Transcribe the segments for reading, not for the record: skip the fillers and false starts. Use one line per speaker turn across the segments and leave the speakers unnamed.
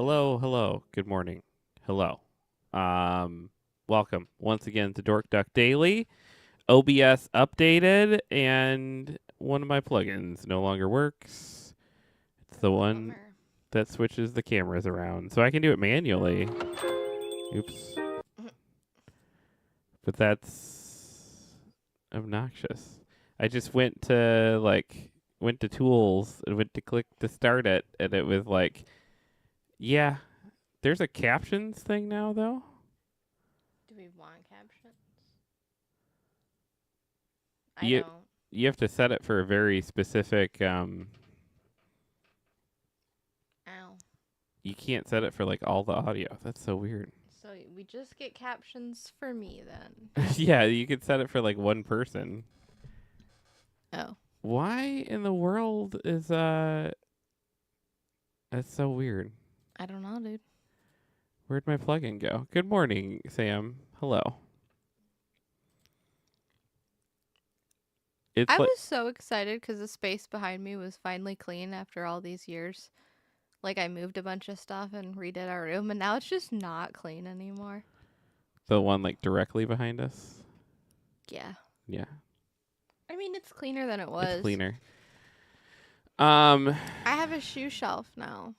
Hello, hello. Good morning. Hello. Welcome once again to Dork Duck Daily. OBS updated, and one of my plugins no longer works. It's the one
Bummer.
that switches the cameras around, so I can do it manually. Oops. But that's obnoxious. I just went to tools and went to click to start it, and it was like, yeah, there's a captions thing now though.
Do we want captions? I
You
don't.
you have to set it for a very specific
Ow.
you can't set it for like all the audio. That's so weird.
So we just get captions for me then.
Yeah, you could set it for like one person.
Oh.
Why in the world is that's so weird.
I don't know, dude.
Where'd my plugin go? Good morning, Sam. Hello. It's
I
like
was so excited because the space behind me was finally clean after all these years. Like I moved a bunch of stuff and redid our room, and now it's just not clean anymore.
the one like directly behind us.
Yeah.
Yeah,
I mean, it's cleaner than it
it's
was.
cleaner.
I have a shoe shelf now.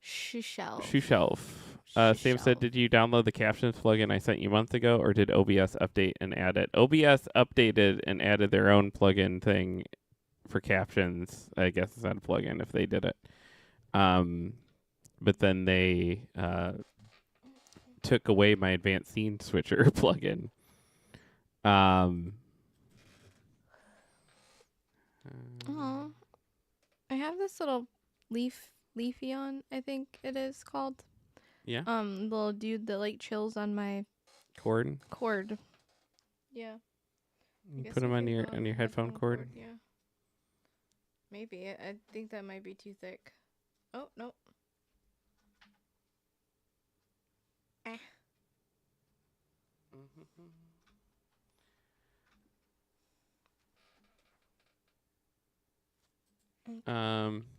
Shoe shelf.
Shoe shelf.
Shoe
Sam said,
shelf.
did you download the captions plugin I sent you months ago, or did OBS update and add it? OBS updated and added their own plugin thing for captions. I guess it's not a plugin if they did it. But then they took away my advanced scene switcher plugin.
Oh, I have this little Leafeon, I think it is called.
Yeah.
Little dude that like chills on my
Cord.
cord. Yeah. I
You
guess
put them
we
on
could
your
go
on your headphone cord.
Yeah. Maybe. I think that might be too thick. Oh, no.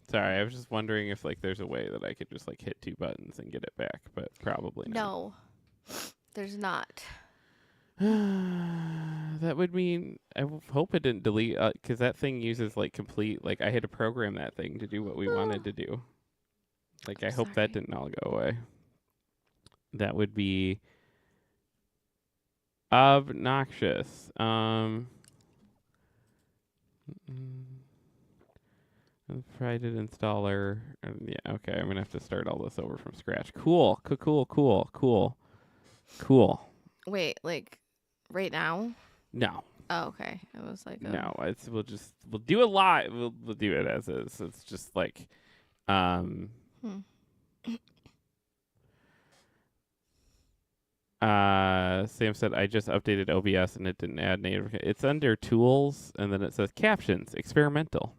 Sorry, I was just wondering if like there's a way that I could just like hit two buttons and get it back, but probably not.
No. There's not.
That would mean hope it didn't delete because that thing uses like complete like I had to program that thing to do what we wanted to do. Like I hope that
Sorry.
didn't all go away. That would be obnoxious. Private installer. Yeah, okay. I'm gonna have to start all this over from scratch. Cool. Cool.
Wait, like right now?
No,
Oh, okay. I was like,
no. We'll do a lot. We'll do it as is. It's just like,
Hmm.
Sam said I just updated OBS and it didn't add native. It's under tools and then it says captions experimental.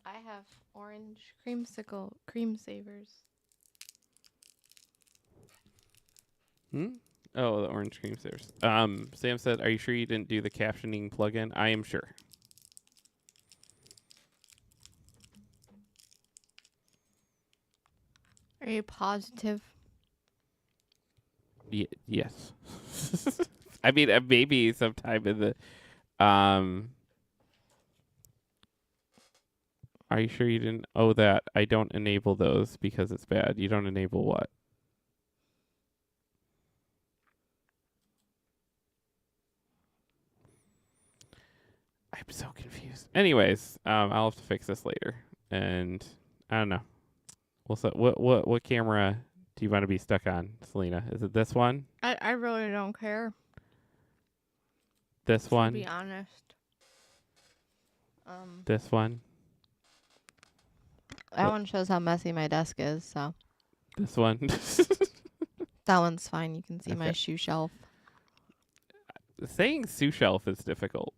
I have orange creamsicle cream savers.
Oh, the orange cream savers. Sam said, "Are you sure you didn't do the captioning plugin?" I am sure.
Are you positive?
Yes. I mean, maybe sometime in the. Are you sure you didn't? Oh, that I don't enable those because it's bad. You don't enable what? I'm so confused. Anyways, I'll have to fix this later, and I don't know. What camera do you want to be stuck on, Selena? Is it this one?
I really don't care.
This
To
one?
be honest.
This one?
That one shows how messy my desk is, so
This one?
that one's fine. You can see my
Okay.
shoe shelf.
Saying sous shelf is difficult.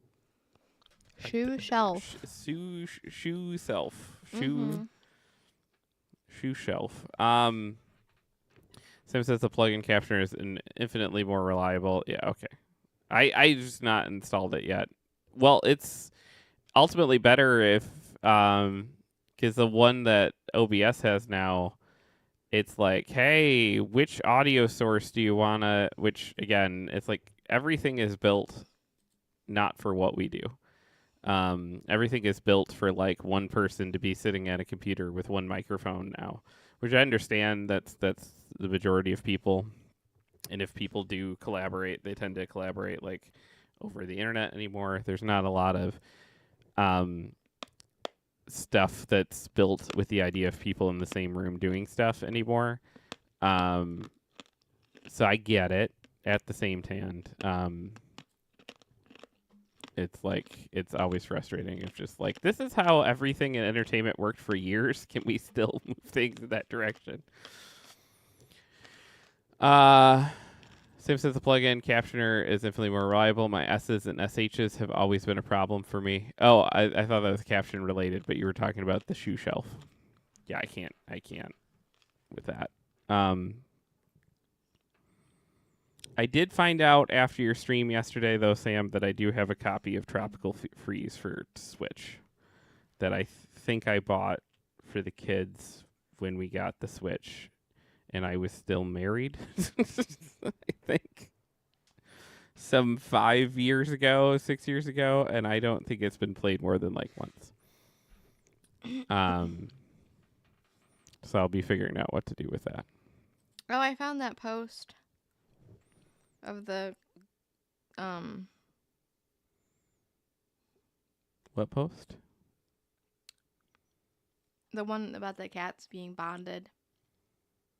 Shoe shelf.
Shoe self.
Mhm.
Shoe shelf. Sam says the plugin captioner is infinitely more reliable. Yeah, okay. I just not installed it yet. Well, it's ultimately better if Because the one that OBS has now, it's like, hey, which audio source do you want to, which again, it's like everything is built not for what we do. Everything is built for like one person to be sitting at a computer with one microphone now, which I understand that's the majority of people. And if people do collaborate, they tend to collaborate like over the internet anymore. There's not a lot of stuff that's built with the idea of people in the same room doing stuff anymore. So I get it. At the same time, it's like it's always frustrating. It's just like this is how everything in entertainment worked for years. Can we still move things in that direction? Same says the plugin captioner is infinitely more reliable. My S's and SH's have always been a problem for me. Oh, I thought that was caption related, but you were talking about the shoe shelf. Yeah, I can't with that. I did find out after your stream yesterday, though, Sam, that I do have a copy of Tropical Freeze for Switch that I think I bought for the kids when we got the Switch, and I was still married. I think some 5 years ago, 6 years ago, and I don't think it's been played more than like once. So I'll be figuring out what to do with that.
Oh, I found that post of the
What post?
the one about the cats being bonded.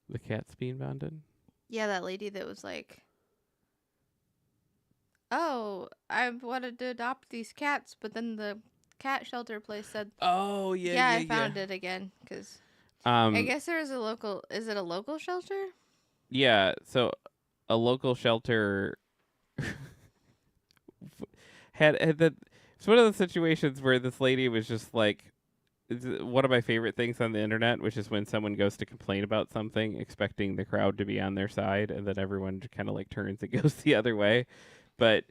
The cats being bonded?
Yeah, that lady that was like, "Oh, I wanted to adopt these cats," but then the cat shelter place said,
Oh,
"Yeah, I found it again." Because I guess there is a local. Is it a local shelter?
Yeah, so a local shelter had that. It's one of the situations where this lady was just like, it's one of my favorite things on the internet, which is when someone goes to complain about something, expecting the crowd to be on their side, and then everyone kind of like turns and goes the other way. But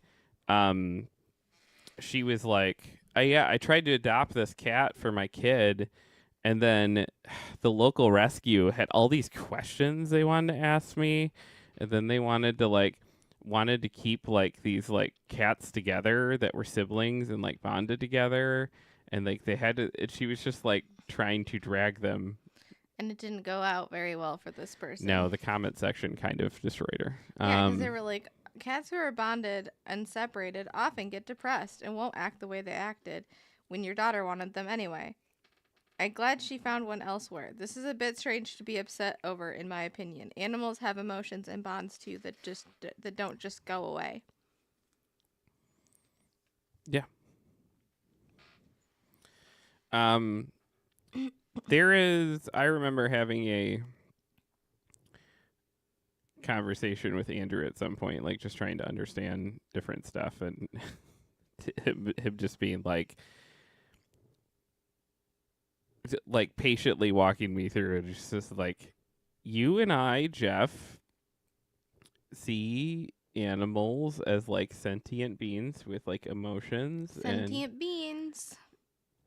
she was like, yeah, I tried to adopt this cat for my kid, and then the local rescue had all these questions they wanted to ask me, and then they wanted to keep like these like cats together that were siblings and like bonded together, and like they had to, she was just like trying to drag them.
And it didn't go out very well for this person.
No, the comment section kind of destroyed her.
Yeah, because they were like, cats who are bonded and separated often get depressed and won't act the way they acted when your daughter wanted them anyway. I'm glad she found one elsewhere. This is a bit strange to be upset over, in my opinion. Animals have emotions and bonds too that don't just go away.
Yeah. There is. I remember having a conversation with Andrew at some point, like just trying to understand different stuff, and him just being like patiently walking me through it. It's just like, you and I, Jeff, see animals as like sentient beings with like emotions
Sentient beings.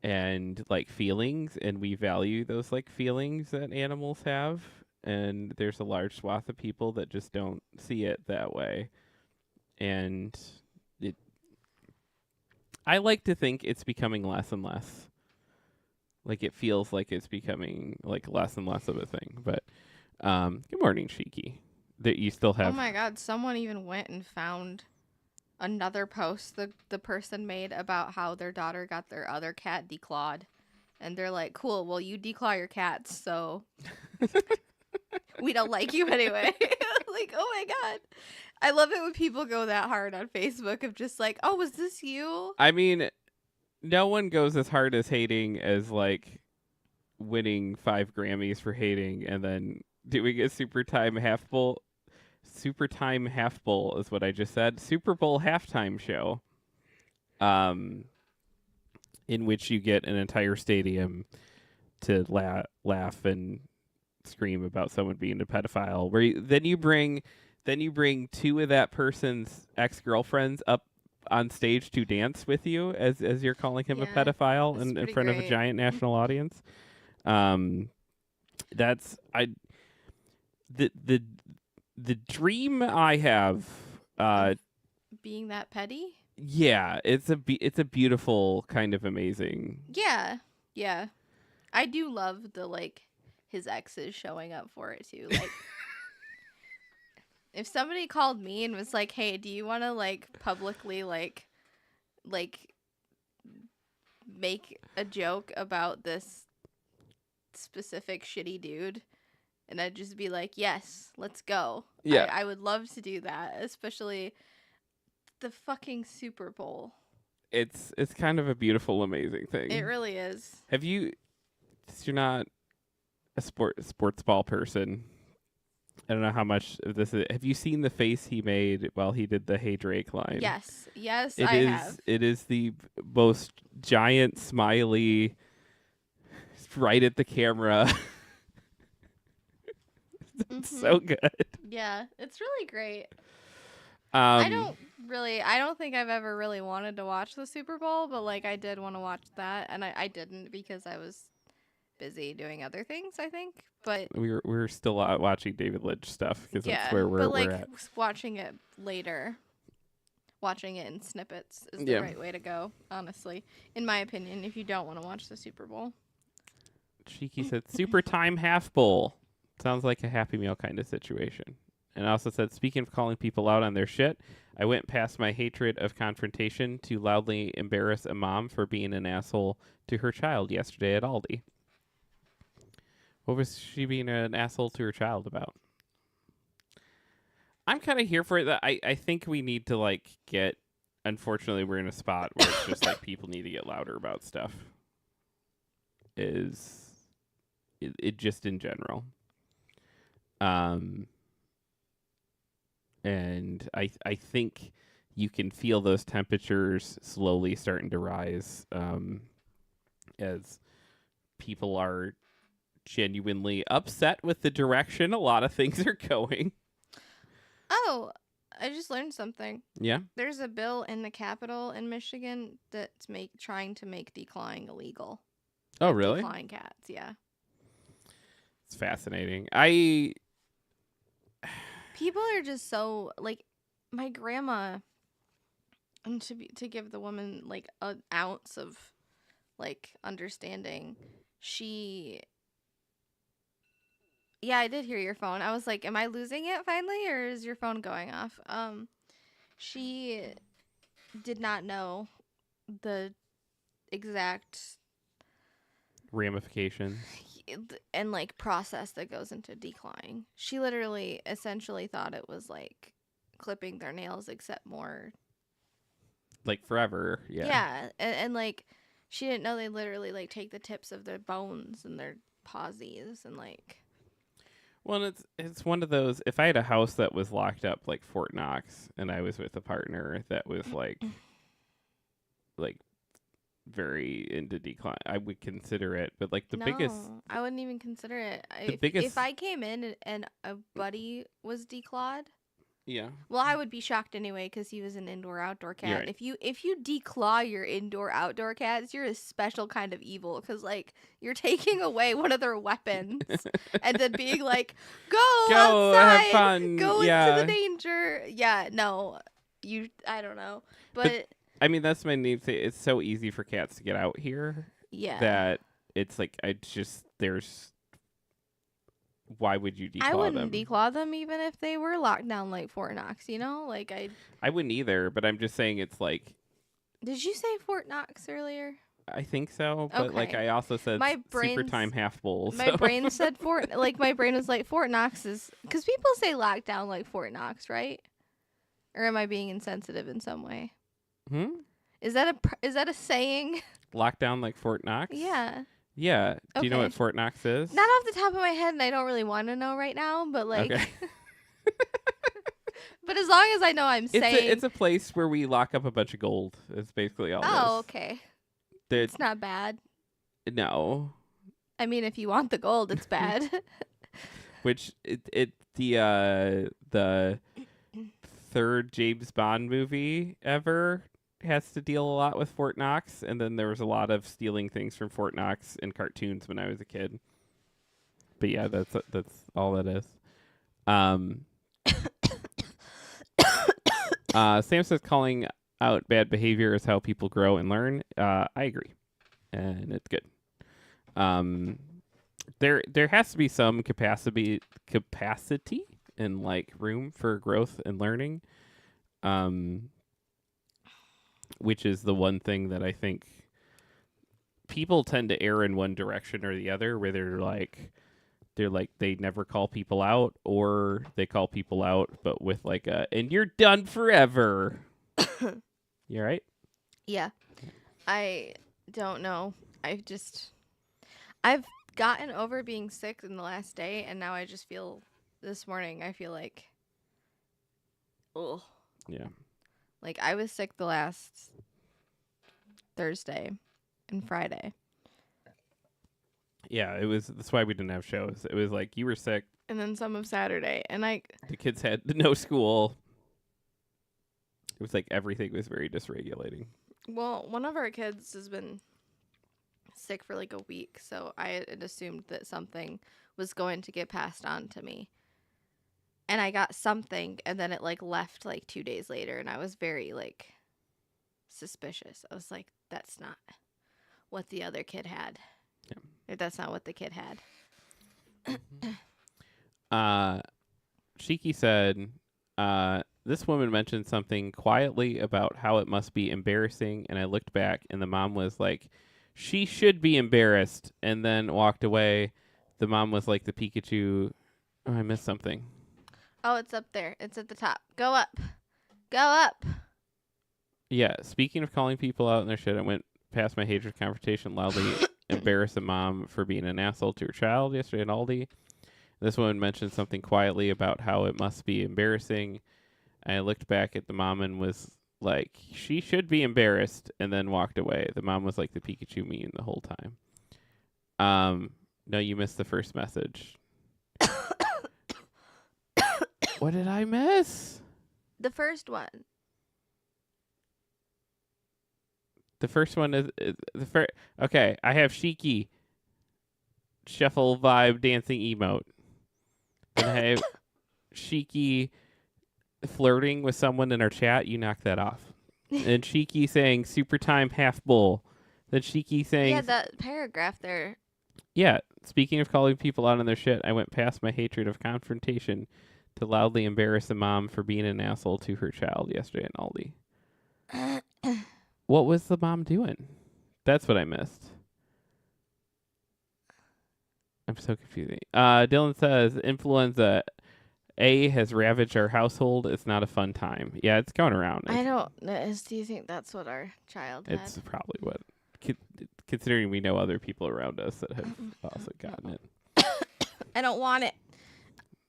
And like feelings, and we value those like feelings that animals have, and there's a large swath of people that just don't see it that way. And I like to think it's becoming less and less. Like it feels like it's becoming like less and less of a thing. But good morning, Shiki. That you still have.
Oh my god, someone even went and found another post the person made about how their daughter got their other cat declawed. And they're like, cool, well, you declaw your cats, so we don't like you anyway. Like, oh my god. I love it when people go that hard on Facebook of just like, oh, was this you?
I mean, no one goes as hard as hating as like winning 5 Grammys for hating and then doing a Super Time Half Bowl is what I just said. Super Bowl halftime show. In which you get an entire stadium to laugh and scream about someone being a pedophile. Then you bring 2 of that person's ex-girlfriends up on stage to dance with you as you're calling him a
Yeah,
pedophile
it's
in
pretty
front of a
great.
giant national audience. That's I the the the dream I have.
Of being that petty?
Yeah, it's a beautiful kind of amazing.
Yeah. Yeah. I do love the like his exes showing up for it too. Like if somebody called me and was like, "Hey, do you want to like publicly like make a joke about this specific shitty dude?" And I'd just be like, "Yes, let's go."
Yeah,
I would love to do that, especially the fucking Super Bowl.
it's kind of a beautiful, amazing
It
thing.
really is.
Have you? Since you're not a sports ball person, I don't know how much of this is. Have you seen the face he made while he did the "Hey Drake" line?
Yes. Yes,
It
I
is
have.
it is the most giant smiley right at the camera. It's so
Mhm.
good.
Yeah, it's really great.
Um
I don't think I've ever really wanted to watch the Super Bowl, but like I did want to watch that and I didn't because I was busy doing other things, I think. But
we're still out watching David Lynch stuff because that's
yeah,
where
but
we're
like
at.
watching it later, watching it in snippets is the
Yeah.
right way to go, honestly. In my opinion, if you don't want to watch the Super Bowl.
Cheeky said Super Time Half Bowl. Sounds like a Happy Meal kind of situation. And also said, speaking of calling people out on their shit, I went past my hatred of confrontation to loudly embarrass a mom for being an asshole to her child yesterday at Aldi. What was she being an asshole to her child about? I'm kind of here for it. I think we need to like get. Unfortunately, we're in a spot where it's just like people need to get louder about stuff. It just in general. And I think you can feel those temperatures slowly starting to rise as people are genuinely upset with the direction a lot of things are going.
Oh, I just learned something.
Yeah.
There's a bill in the Capitol in Michigan that's trying to make declawing illegal.
Oh,
Like
really?
declawing cats, yeah.
It's fascinating.
People are just so like my grandma, and to give the woman like an ounce of like understanding, she yeah, I did hear your phone. I was like, am I losing it finally or is your phone going off? She did not know the exact
ramifications.
and like process that goes into declawing. She literally essentially thought it was like clipping their nails except more.
Like forever. Yeah.
Yeah, and like she didn't know they literally like take the tips of their bones and their pawsies and like.
Well, it's one of those. If I had a house that was locked up like Fort Knox, and I was with a partner that was like very into decline, I would consider it. But like the biggest,
I wouldn't even consider it.
biggest,
If I came in and a buddy was declawed,
yeah,
well, I would be shocked anyway because he was an indoor-outdoor cat.
You're right.
If you declaw your indoor-outdoor cats, you're a special kind of evil because like you're taking away one of their weapons and then being like, go outside,
have fun.
go
Yeah.
into the danger. Yeah, no, I don't know, but
I mean, that's my name. It's so easy for cats to get out here
yeah,
that it's like there's. Why would you declaw
I wouldn't
them?
declaw them even if they were locked down like Fort Knox. You know, like
I wouldn't either, but I'm just saying it's like.
Did you say Fort Knox earlier?
I think so, but like
Okay.
I also said
My
Super
brain's-
Time Half Bowl.
My
so-
brain said my brain was like Fort Knox is because people say lockdown like Fort Knox, right? Or am I being insensitive in some way? Is that a saying?
Lockdown like Fort Knox?
Yeah.
Yeah. Do you know
Okay.
what Fort Knox is?
Not off the top of my head, and I don't really want to know right now. But like,
Okay.
but as long as I know, I'm saying
It's a place where we lock up a bunch of gold. It's basically all
oh,
this.
okay,
There-
it's not bad.
No.
I mean, if you want the gold, it's bad.
Which the third James Bond movie ever has to deal a lot with Fort Knox, and then there was a lot of stealing things from Fort Knox in cartoons when I was a kid. But yeah, that's all that is. Sam says calling out bad behavior is how people grow and learn. I agree, and it's good. There has to be some capacity and like room for growth and learning. Which is the one thing that I think people tend to err in one direction or the other, where they're like they never call people out, or they call people out but with like a and you're done forever. You all right?
Yeah. I don't know. I've gotten over being sick in the last day, and now I just feel this morning I feel like, ugh.
Yeah.
Like I was sick the last Thursday and Friday.
Yeah, it was. That's why we didn't have shows. It was like you were sick.
And then some of Saturday, and
The kids had no school. It was like everything was very dysregulating.
well, one of our kids has been sick for like a week, so I had assumed that something was going to get passed on to me. And I got something, and then it like left like 2 days later, and I was very like suspicious. I was like, that's not what the other kid had.
Yeah.
Or that's not what the kid had.
Shiki said, this woman mentioned something quietly about how it must be embarrassing, and I looked back, and the mom was like, she should be embarrassed, and then walked away. The mom was like the Pikachu. Oh, I missed something.
Oh, it's up there. It's at the top. Go up. Go up.
Yeah, speaking of calling people out in their shit, I went past my hatred confrontation loudly, embarrassed a mom for being an asshole to her child yesterday at Aldi. This woman mentioned something quietly about how it must be embarrassing. I looked back at the mom and was like, she should be embarrassed, and then walked away. The mom was like the Pikachu meme the whole time. No, you missed the first message. What did I miss?
The first one.
The first one is the first. Okay, I have Shiki shuffle vibe dancing emote. And I have Shiki flirting with someone in our chat. You knock that off. And Shiki saying super time half bull. Then Shiki saying,
Yeah, that paragraph there.
yeah, speaking of calling people out on their shit, I went past my hatred of confrontation to loudly embarrass a mom for being an asshole to her child yesterday in Aldi. What was the mom doing? That's what I missed. I'm so confused. Dylan says influenza A has ravaged our household. It's not a fun time. Yeah, it's going around.
I don't know. Do you think that's what our child had?
It's probably what, considering we know other people around us that have also gotten it.
I don't want it.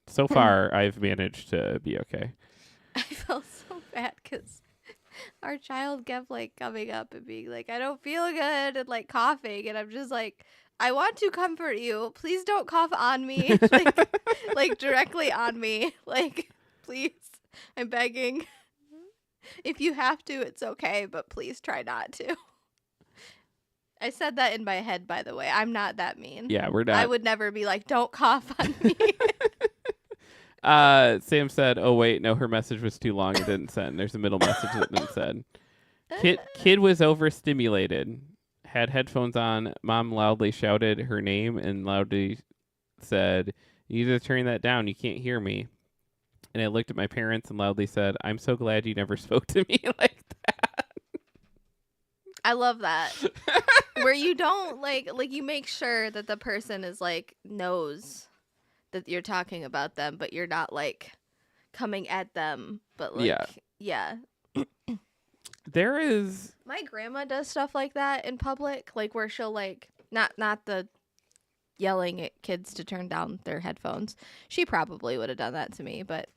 So far, I've managed to be okay.
I felt so bad because our child kept like coming up and being like, I don't feel good, and like coughing, and I'm just like, I want to comfort you. Please don't cough on me, like directly on me. Like, please, I'm begging. If you have to, it's okay, but please try not to. I said that in my head, by the way. I'm not that mean.
Yeah, we're not.
I would never be like, don't cough on me.
Sam said, oh, wait, no, her message was too long. It didn't send. There's a middle message that didn't send. Kid was overstimulated. Had headphones on. Mom loudly shouted her name and loudly said, you need to turn that down. You can't hear me. And I looked at my parents and loudly said, I'm so glad you never spoke to me like that.
I love that. Where you don't like you make sure that the person is like knows that you're talking about them, but you're not like coming at them. But like, yeah.
There is.
My grandma does stuff like that in public, like where she'll like not the yelling at kids to turn down their headphones. She probably would have done that to me, but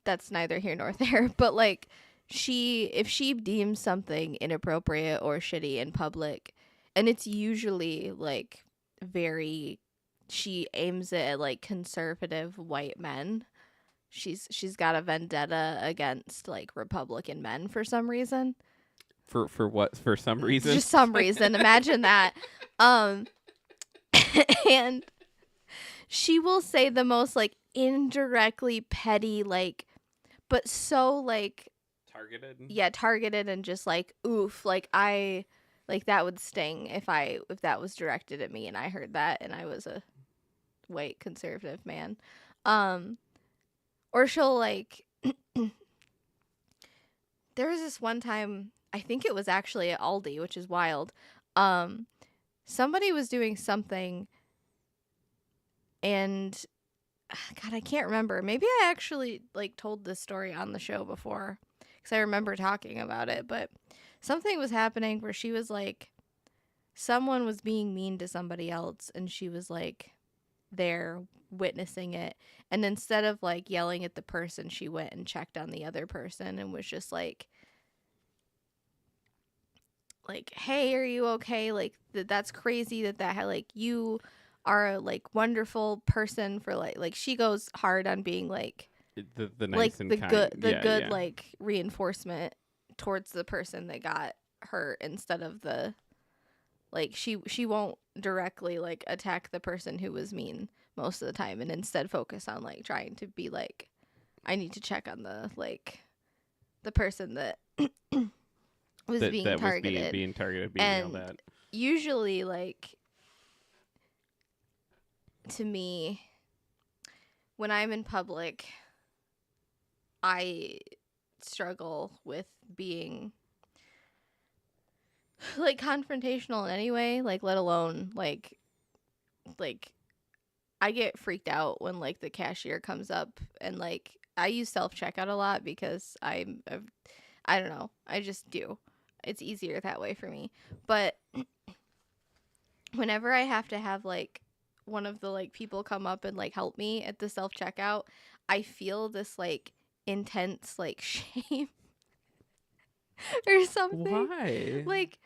that's neither here nor there. But like if she deems something inappropriate or shitty in public, and it's usually like she aims it at like conservative white men. She's got a vendetta against like Republican men for some reason.
For what? For some reason?
Just some reason. Imagine that. Um, and she will say the most like indirectly petty, like, but so like,
Targeted?
yeah, targeted and just like, oof, like that would sting if that was directed at me and I heard that and I was a white conservative man. Or she'll like, there was this one time, I think it was actually at Aldi, which is wild. Somebody was doing something and God, I can't remember. Maybe I actually like told this story on the show before because I remember talking about it, but something was happening where she was like, someone was being mean to somebody else and she was like there witnessing it. And instead of like yelling at the person, she went and checked on the other person and was just like, hey, are you okay? Like that's crazy that like you are a like wonderful person for like she goes hard on being like
the nice
like
and
the
kind.
good like reinforcement towards the person that got hurt instead of the like she won't directly like attack the person who was mean most of the time and instead focus on like trying to be like, I need to check on the like the person that was being targeted.
Was being targeted, being
and
yelled at.
Usually, like, to me, when I'm in public, I struggle with being like confrontational in any way, like let alone like I get freaked out when like the cashier comes up and like I use self-checkout a lot because I don't know, I just do. It's easier that way for me. But whenever I have to have like one of the like people come up and like help me at the self-checkout, I feel this like intense like shame or something.
Why?
Like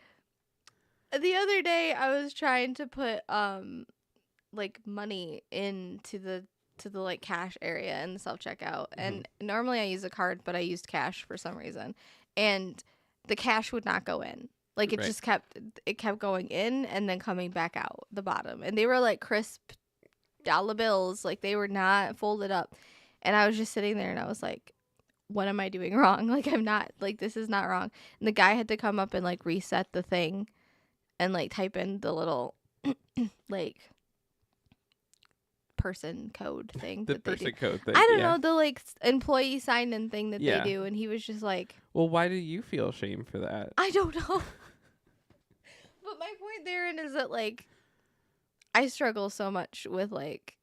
the other day I was trying to put like money into the like cash area in the self-checkout, and normally I use a card, but I used cash for some reason, and the cash would not go in. Like it just kept going in and then coming back out the bottom, and they were like crisp dollar bills, like they were not folded up, and I was just sitting there and I was like, what am I doing wrong? Like I'm not, like this is not wrong. And the guy had to come up and like reset the thing and like type in the little like person code thing.
The person code thing.
I don't know, the like employee sign in thing that they do, and he was just like,
well, why do you feel shame for that?
I don't know. But my point therein is that like I struggle so much with like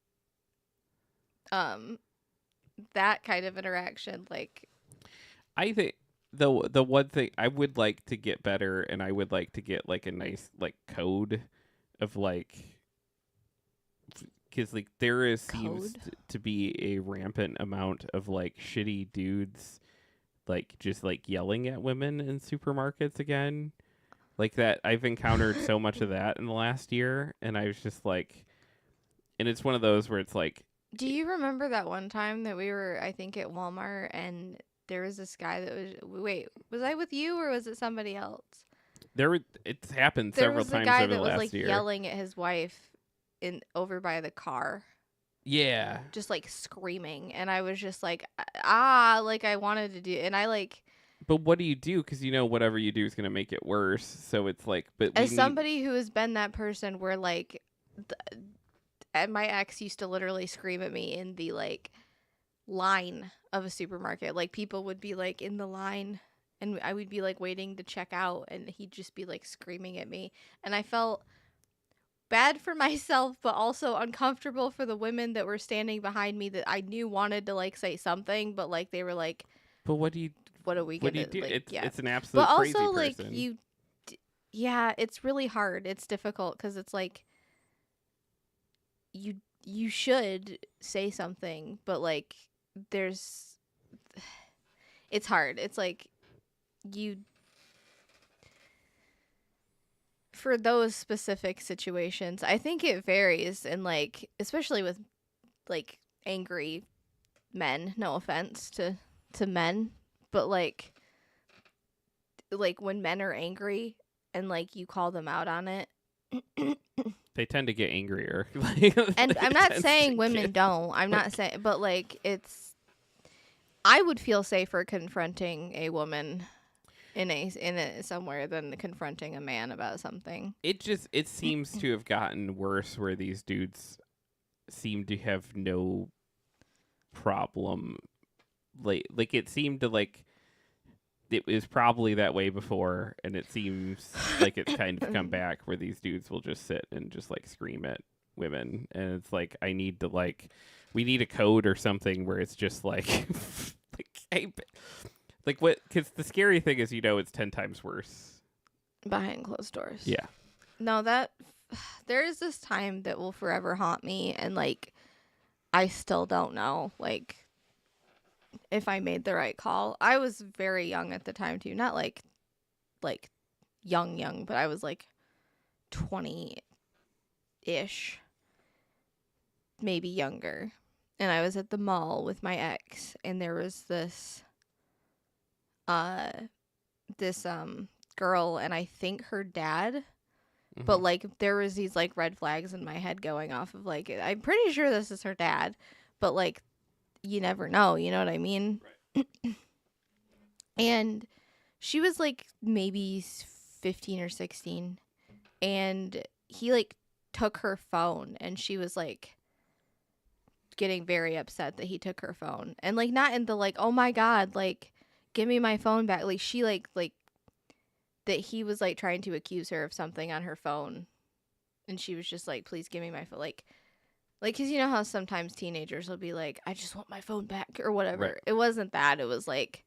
that kind of interaction. Like
I think the one thing I would like to get better, and I would like to get like a nice like code of like, because like there seems to be a rampant amount of like shitty dudes like just like yelling at women in supermarkets again. Like that, I've encountered so much of that in the last year, and I was just like, and it's one of those where it's like,
do you remember that one time that we were, I think, at Walmart, and there was this guy that was I with you or was it somebody else?
It's happened several times over the last year. There was a guy that was like
yelling at his wife over by the car.
Yeah.
Just like screaming, and I was just like, like I wanted to do, and I like.
But what do you do? Because whatever you do is gonna make it worse. So it's like, but
as somebody who has been that person, where like, and my ex used to literally scream at me in the like line of a supermarket. Like people would be like in the line, and I would be like waiting to check out, and he'd just be like screaming at me, and I felt bad for myself, but also uncomfortable for the women that were standing behind me that I knew wanted to like say something, but like they were like,
but what are we
gonna
do?
Like,
it's an absolute
but
crazy
also
person.
like it's really hard. It's difficult because it's like you should say something, but like it's hard. It's like for those specific situations, I think it varies, and like especially with like angry men, no offense to men, but like like when men are angry and like you call them out on it.
They tend to get angrier.
And I'm
It
not
tends
saying
to
women
get-
don't. I'm not saying, but like I would feel safer confronting a woman in a somewhere than confronting a man about something.
it seems to have gotten worse where these dudes seem to have no problem. Like it seemed to like it was probably that way before, and it seems like it's kind of come back where these dudes will just sit and just like scream at women, and it's like I need to like we need a code or something where it's just like like hey, like what? Because the scary thing is, it's 10 times worse.
Behind closed doors.
Yeah.
No, there is this time that will forever haunt me, and like I still don't know like if I made the right call. I was very young at the time too, not like young, but I was like 20-ish, maybe younger. And I was at the mall with my ex, and there was this girl, and I think her dad, but
Mhm.
like there was these like red flags in my head going off of like I'm pretty sure this is her dad, but like you never know, you know what I mean?
Right.
And she was like maybe 15 or 16, and he like took her phone, and she was like getting very upset that he took her phone, and like not in the like oh my god like give me my phone back, like she like that he was like trying to accuse her of something on her phone, and she was just like please give me my phone, like because you know how sometimes teenagers will be like I just want my phone back or whatever.
Right.
It wasn't that, it was like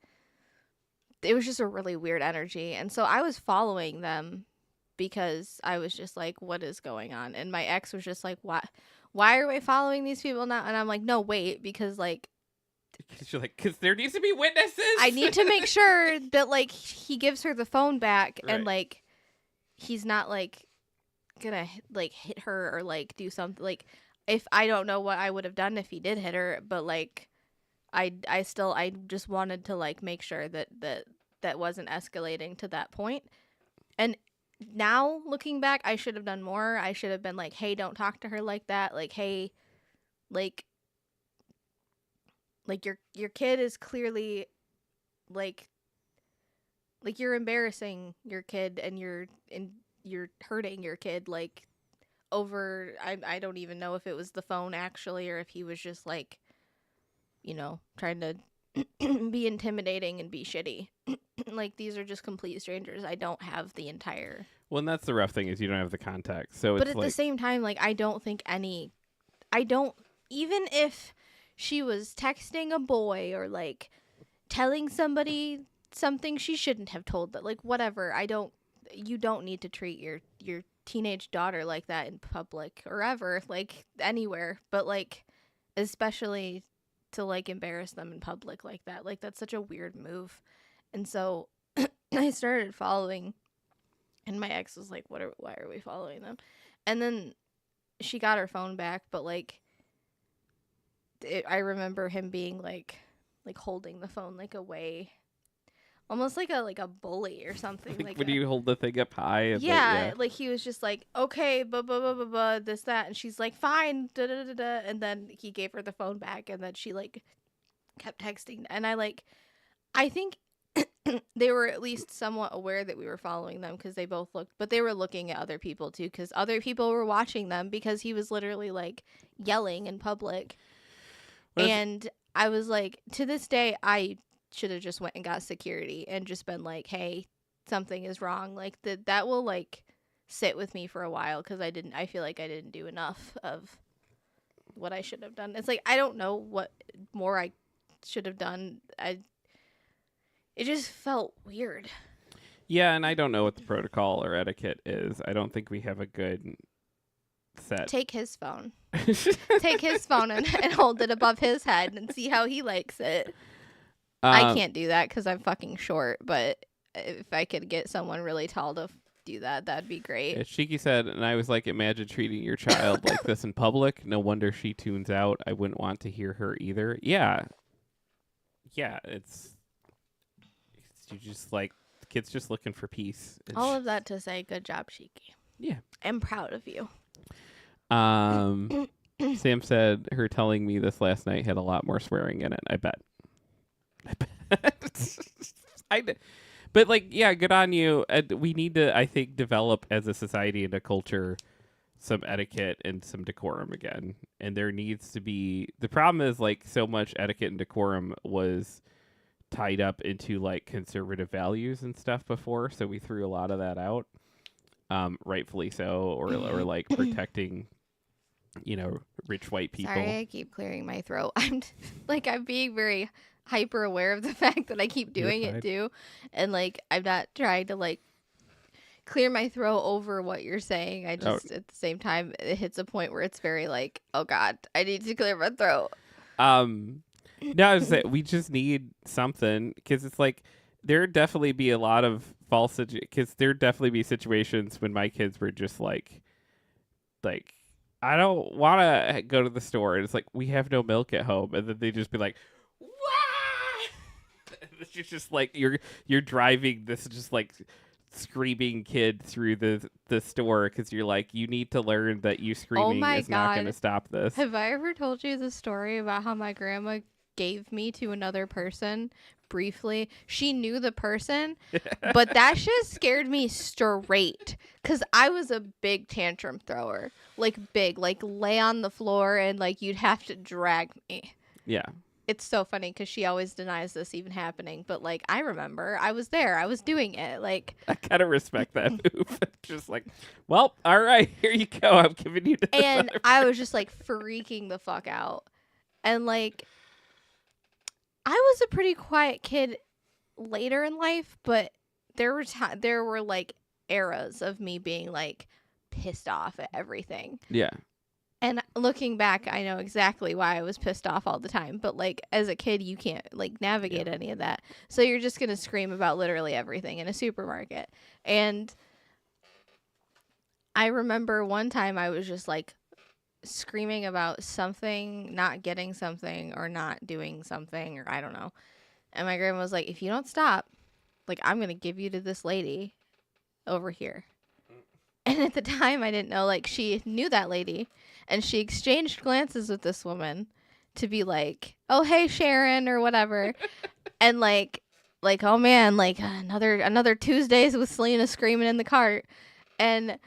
it was just a really weird energy. And so I was following them because I was just like, what is going on? And my ex was just like, why are we following these people now? And I'm like, no, wait, because like
Because you're like, because there needs to be witnesses.
I need to make sure that like he gives her the phone back,
Right.
and like he's not like gonna like hit her or like do something. Like if I don't know what I would have done if he did hit her, but like I just wanted to like make sure that wasn't escalating to that point. And now looking back, I should have done more. I should have been like, hey, don't talk to her like that. Like, hey, like your kid is clearly like you're embarrassing your kid, and you're hurting your kid like over I don't even know if it was the phone actually, or if he was just like trying to be intimidating and be shitty. Like these are just complete strangers. I don't have the entire.
Well, and that's the rough thing is you don't have the context. So
But
it's
at
like
the same time, like I don't even if she was texting a boy or like telling somebody something she shouldn't have told, that like whatever, you don't need to treat your teenage daughter like that in public or ever, like anywhere, but like especially to like embarrass them in public like that. Like that's such a weird move. And so I started following, and my ex was like, why are we following them? And then she got her phone back, but like I remember him being like holding the phone like away, almost like a bully or something.
like
Like
when you hold the thing up high. And
yeah, like he was just like, okay, this that, and she's like, fine, da da da da, and then he gave her the phone back, and then she like kept texting, and I think they were at least somewhat aware that we were following them because they both looked, but they were looking at other people too because other people were watching them because he was literally like yelling in public.
Well,
And I was like, to this day, I should have just went and got security and just been like, hey, something is wrong. Like that will like sit with me for a while because I feel like I didn't do enough of what I should have done. It's like I don't know what more I should have done. It just felt weird.
Yeah, and I don't know what the protocol or etiquette is. I don't think we have a good set.
Take his phone. Take his phone and hold it above his head and see how he likes it. I can't do that because I'm fucking short, but if I could get someone really tall to do that, that'd be great.
As Shiki said, and I was like, imagine treating your child like this in public. No wonder she tunes out. I wouldn't want to hear her either. Yeah, it's you just like Kid's just looking for peace.
All of that to say, good job, Shiki.
Yeah.
I'm proud of you.
Sam said her telling me this last night had a lot more swearing in it. I bet. But like, yeah, good on you. We need to, I think, develop as a society and a culture some etiquette and some decorum again. And there needs to be, the problem is like so much etiquette and decorum was tied up into like conservative values and stuff before, so we threw a lot of that out, rightfully so, or like protecting, rich white people.
Sorry, I keep clearing my throat. I'm being very hyper aware of the fact that I keep doing it too, and like I'm not trying to like clear my throat over what you're saying. I just at the same time it hits a point where it's very like, oh God, I need to clear my throat.
No, I was saying we just need something, because it's like there'd definitely be a lot of because there'd definitely be situations when my kids were just like I don't want to go to the store, and it's like we have no milk at home, and then they just be like, "Wah!" It's just like you're driving this just like screaming kid through the store because you're like, you need to learn that you screaming is not going to stop this.
Have I ever told you the story about how my grandma gave me to another person briefly? She knew the person, but that shit scared me straight because I was a big tantrum thrower, like big, like lay on the floor and like you'd have to drag me.
Yeah.
It's so funny because she always denies this even happening, but like I remember I was there, I was doing it. Like
I kind of respect that move. Just like, well, all right, here you go. I'm giving you.
And I was just like freaking the fuck out, and like I was a pretty quiet kid later in life, but there were like eras of me being like pissed off at everything.
Yeah.
And looking back, I know exactly why I was pissed off all the time. But, like, as a kid, you can't, like, navigate any of that. So you're just going to scream about literally everything in a supermarket. And I remember one time I was just, like, screaming about something, not getting something, or not doing something, or I don't know. And my grandma was like, if you don't stop, like, I'm going to give you to this lady over here. And at the time, I didn't know, like, she knew that lady. And she exchanged glances with this woman to be like, oh, hey, Sharon, or whatever. And like, oh man, like another Tuesdays with Selena screaming in the cart. And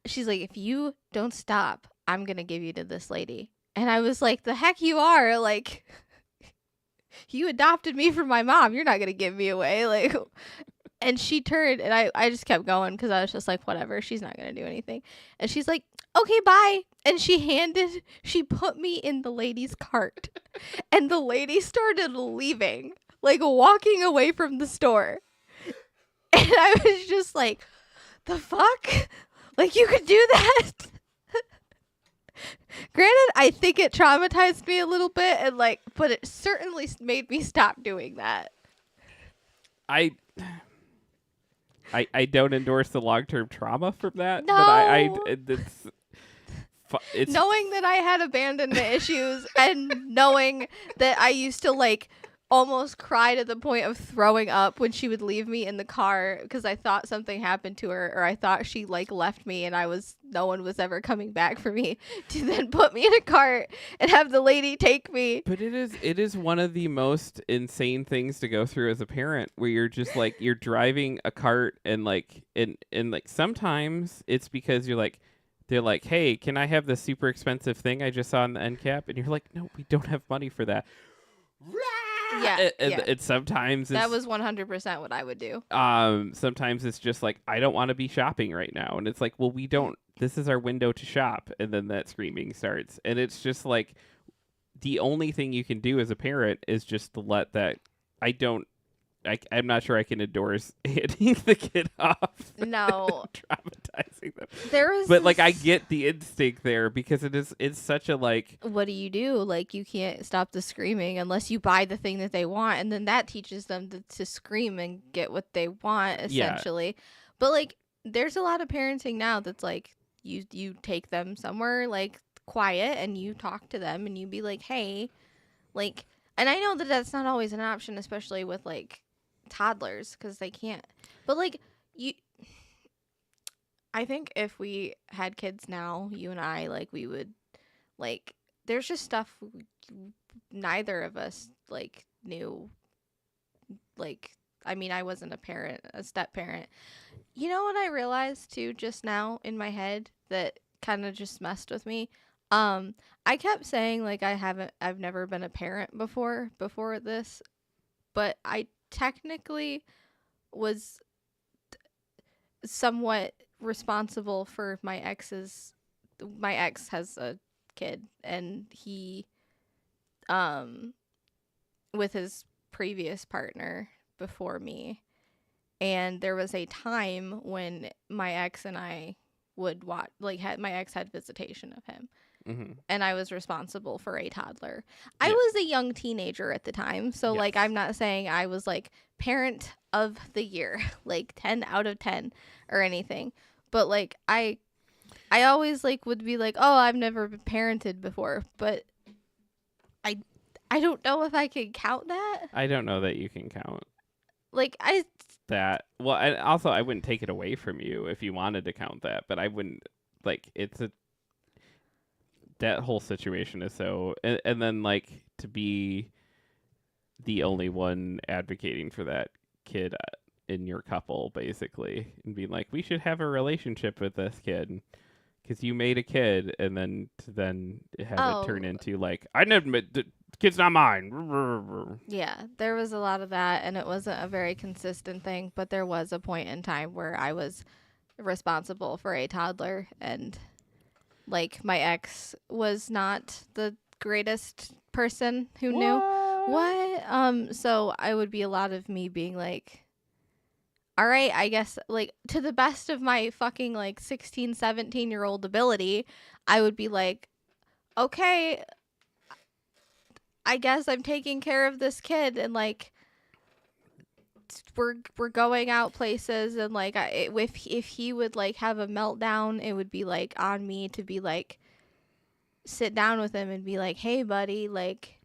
she's like, if you don't stop, I'm going to give you to this lady. And I was like, the heck you are? Like, you adopted me from my mom. You're not going to give me away. Like, and she turned, and I just kept going because I was just like, whatever, she's not going to do anything. And she's like, okay, bye. And she put me in the lady's cart. And the lady started leaving, like walking away from the store. And I was just like, the fuck? Like, you could do that? Granted, I think it traumatized me a little bit, and like, but it certainly made me stop doing that.
I don't endorse the long-term trauma from that.
No.
But it's
knowing that I had abandonment issues and knowing that I used to like almost cry to the point of throwing up when she would leave me in the car because I thought something happened to her, or I thought she like left me and no one was ever coming back for me, to then put me in a cart and have the lady take me.
But it is one of the most insane things to go through as a parent, where you're just like, you're driving a cart and like sometimes it's because they're like, hey, can I have the super expensive thing I just saw in the end cap? And you're like, no, we don't have money for that.
Yeah,
and sometimes
that was 100% what I would do.
Sometimes it's just like, I don't want to be shopping right now, and it's like, well, we don't. This is our window to shop, and then that screaming starts, and it's just like, the only thing you can do as a parent is just to let that. I'm not sure I can endorse hitting the kid off.
No,
traumatizing them.
But
like, I get the instinct there because it's such a like.
What do you do? Like, you can't stop the screaming unless you buy the thing that they want, and then that teaches them to scream and get what they want, essentially. Yeah. But like, there's a lot of parenting now that's like, you take them somewhere like quiet and you talk to them and you be like, hey, like, and I know that that's not always an option, especially with like toddlers because they can't. But like you, I think if we had kids now, you and I, like we would like. There's just stuff neither of us like knew. Like, I mean, I wasn't a step parent. You know what I realized too just now in my head that kind of just messed with me? I kept saying like I've never been a parent before this, but I technically was somewhat responsible for my ex has a kid, and he um with his previous partner before me. And there was a time when my ex and I would watch, like, my ex had visitation of him,
Mm-hmm.
and I was responsible for a toddler. I
Yeah.
was a young teenager at the time, so like
Yes.
I'm not saying I was like parent of the year, like 10 out of 10 or anything, but like I always like would be like, "Oh, I've never been parented before," but I I don't know if I could count that.
I don't know that you can count
Like
that. Well, and also I wouldn't take it away from you if you wanted to count that, but I wouldn't. Like, it's a that whole situation is so, and then like to be the only one advocating for that kid in your couple, basically, and being like, we should have a relationship with this kid because you made a kid, and then have it turn into like, I never, the kid's not mine.
Yeah, there was a lot of that, and it wasn't a very consistent thing, but there was a point in time where I was responsible for a toddler, and like my ex was not the greatest person who knew what. So I would be a lot of me being like, all right, I guess like to the best of my fucking like 16, 17-year-old ability, I would be like, okay, I guess I'm taking care of this kid, and like we're going out places, and like if he would like have a meltdown, it would be like on me to be like sit down with him and be like, "Hey buddy, like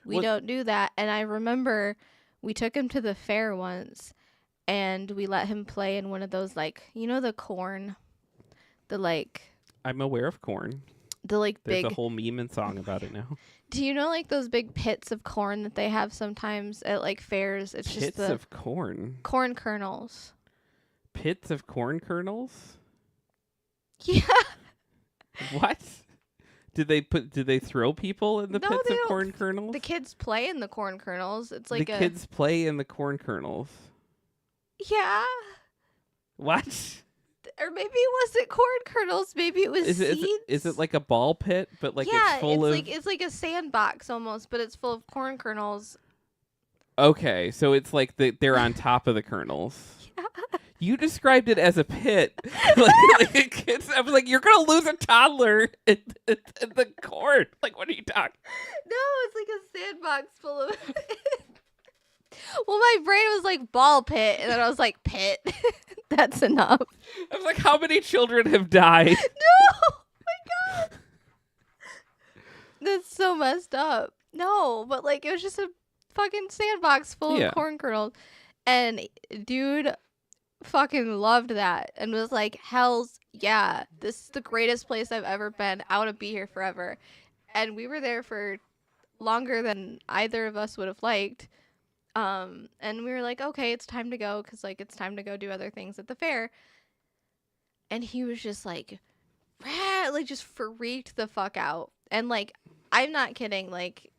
we don't do that." And I remember we took him to the fair once, and we let him play in one of those, like, you know, the corn, the like
I'm aware of corn.
the like
There's
big
a whole meme and song about it now.
Do you know like those big pits of corn that they have sometimes at like fairs? It's just
Pits
the
of corn.
corn kernels.
Pits of corn kernels?
Yeah.
What? Did they throw people in the
No,
pits
they
of
don't.
corn kernels?
The kids play in the corn kernels. It's like
the kids play in the corn kernels.
Yeah.
What?
Or maybe it wasn't corn kernels. Maybe it was seeds.
Is it like a ball pit, but like
yeah,
it's full of?
it's like a sandbox almost, but it's full of corn kernels.
Okay, so it's like they're on top of the kernels.
Yeah.
You described it as a pit. like kids, I was like, you're gonna lose a toddler in the corn. Like, what are you talking?
No, it's like a sandbox full of. Well, my brain was like ball pit, and then I was like pit. That's enough.
I was like, how many children have died?
No, my God, that's so messed up. No, but like it was just a fucking sandbox full of corn kernels, and dude fucking loved that and was like, hell's yeah, this is the greatest place I've ever been. I want to be here forever. And we were there for longer than either of us would have liked. And we were like, okay, it's time to go, because like it's time to go do other things at the fair. And he was just like, rah, like just freaked the fuck out. And like, I'm not kidding, like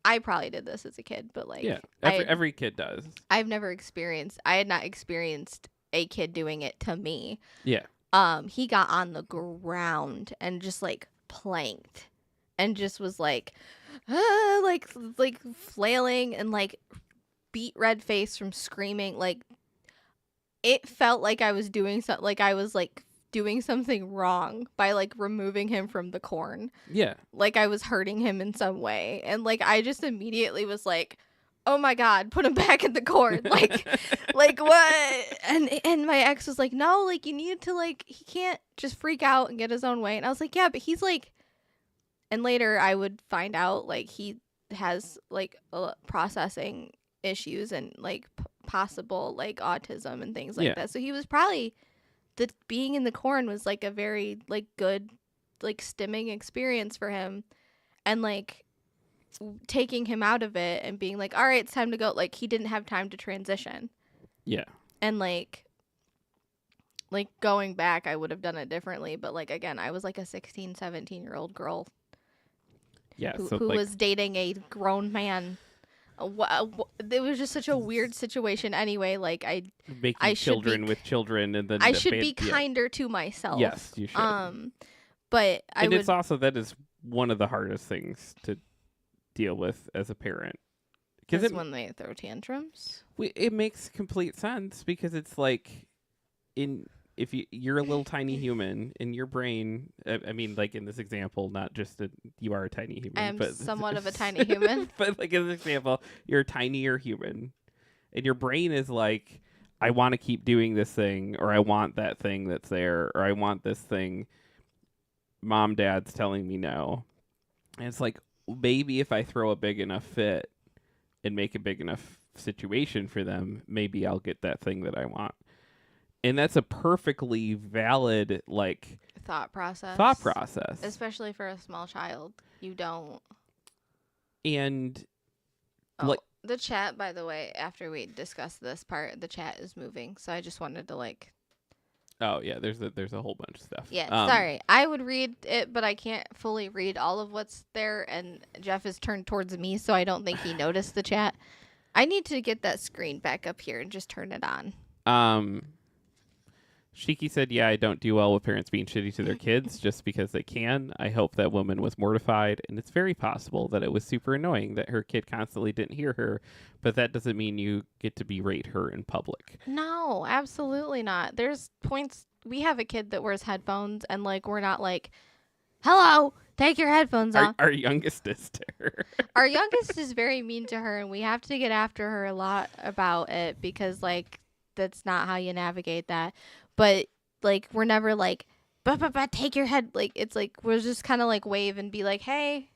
I probably did this as a kid, but like
every kid does.
I had not experienced a kid doing it to me.
Yeah.
He got on the ground and just like planked and just was like like flailing and like beat red face from screaming. Like it felt like I was doing something, like I was like doing something wrong by like removing him from the corn.
Yeah.
Like I was hurting him in some way. And like I just immediately was like, oh my God, put him back in the corn. Like what? And my ex was like, no, like you need to like, he can't just freak out and get his own way. And I was like, yeah, but he's like, and later I would find out like he has like processing issues and like possible like autism and things like
Yeah.
that. So he was probably being in the corn was like a very like good like stimming experience for him, and like taking him out of it and being like, all right, it's time to go. Like he didn't have time to transition.
Yeah.
And like going back, I would have done it differently. But like, again, I was like a 16, 17-year-old girl
Yeah.
who,
So
who
like
was dating a grown man. It was just such a weird situation anyway. Like
making
I should
children
be
with children, and then
I
the
should be
yeah.
kinder to myself.
Yes, you should.
But I
And
would
it's also that is one of the hardest things to deal with as a parent, because
because when they throw tantrums.
it makes complete sense, because it's like if you're a little tiny human in your brain. I mean, like in this example, not just that you are a tiny human.
I am
but
somewhat of a tiny human.
But like in this example, you're a tinier human, and your brain is like, I want to keep doing this thing, or I want that thing that's there, or I want this thing. Mom, dad's telling me no. And it's like, maybe if I throw a big enough fit and make a big enough situation for them, maybe I'll get that thing that I want. And that's a perfectly valid like
thought process. Especially for a small child. You don't.
And
like the chat, by the way, after we discuss this part, the chat is moving. So I just wanted to like.
Oh yeah, there's a whole bunch of stuff.
Yeah, sorry. I would read it, but I can't fully read all of what's there, and Jeff is turned towards me, so I don't think he noticed the chat. I need to get that screen back up here and just turn it on.
Shiki said, yeah, I don't do well with parents being shitty to their kids just because they can. I hope that woman was mortified, and it's very possible that it was super annoying that her kid constantly didn't hear her, but that doesn't mean you get to berate her in public.
No, absolutely not. There's points. We have a kid that wears headphones, and like we're not like, hello, take your headphones off.
Our youngest is to her.
Our youngest is very mean to her, and we have to get after her a lot about it because like that's not how you navigate that. But like we're never like, but take your head. Like it's like we're just kind of like wave and be like, hey.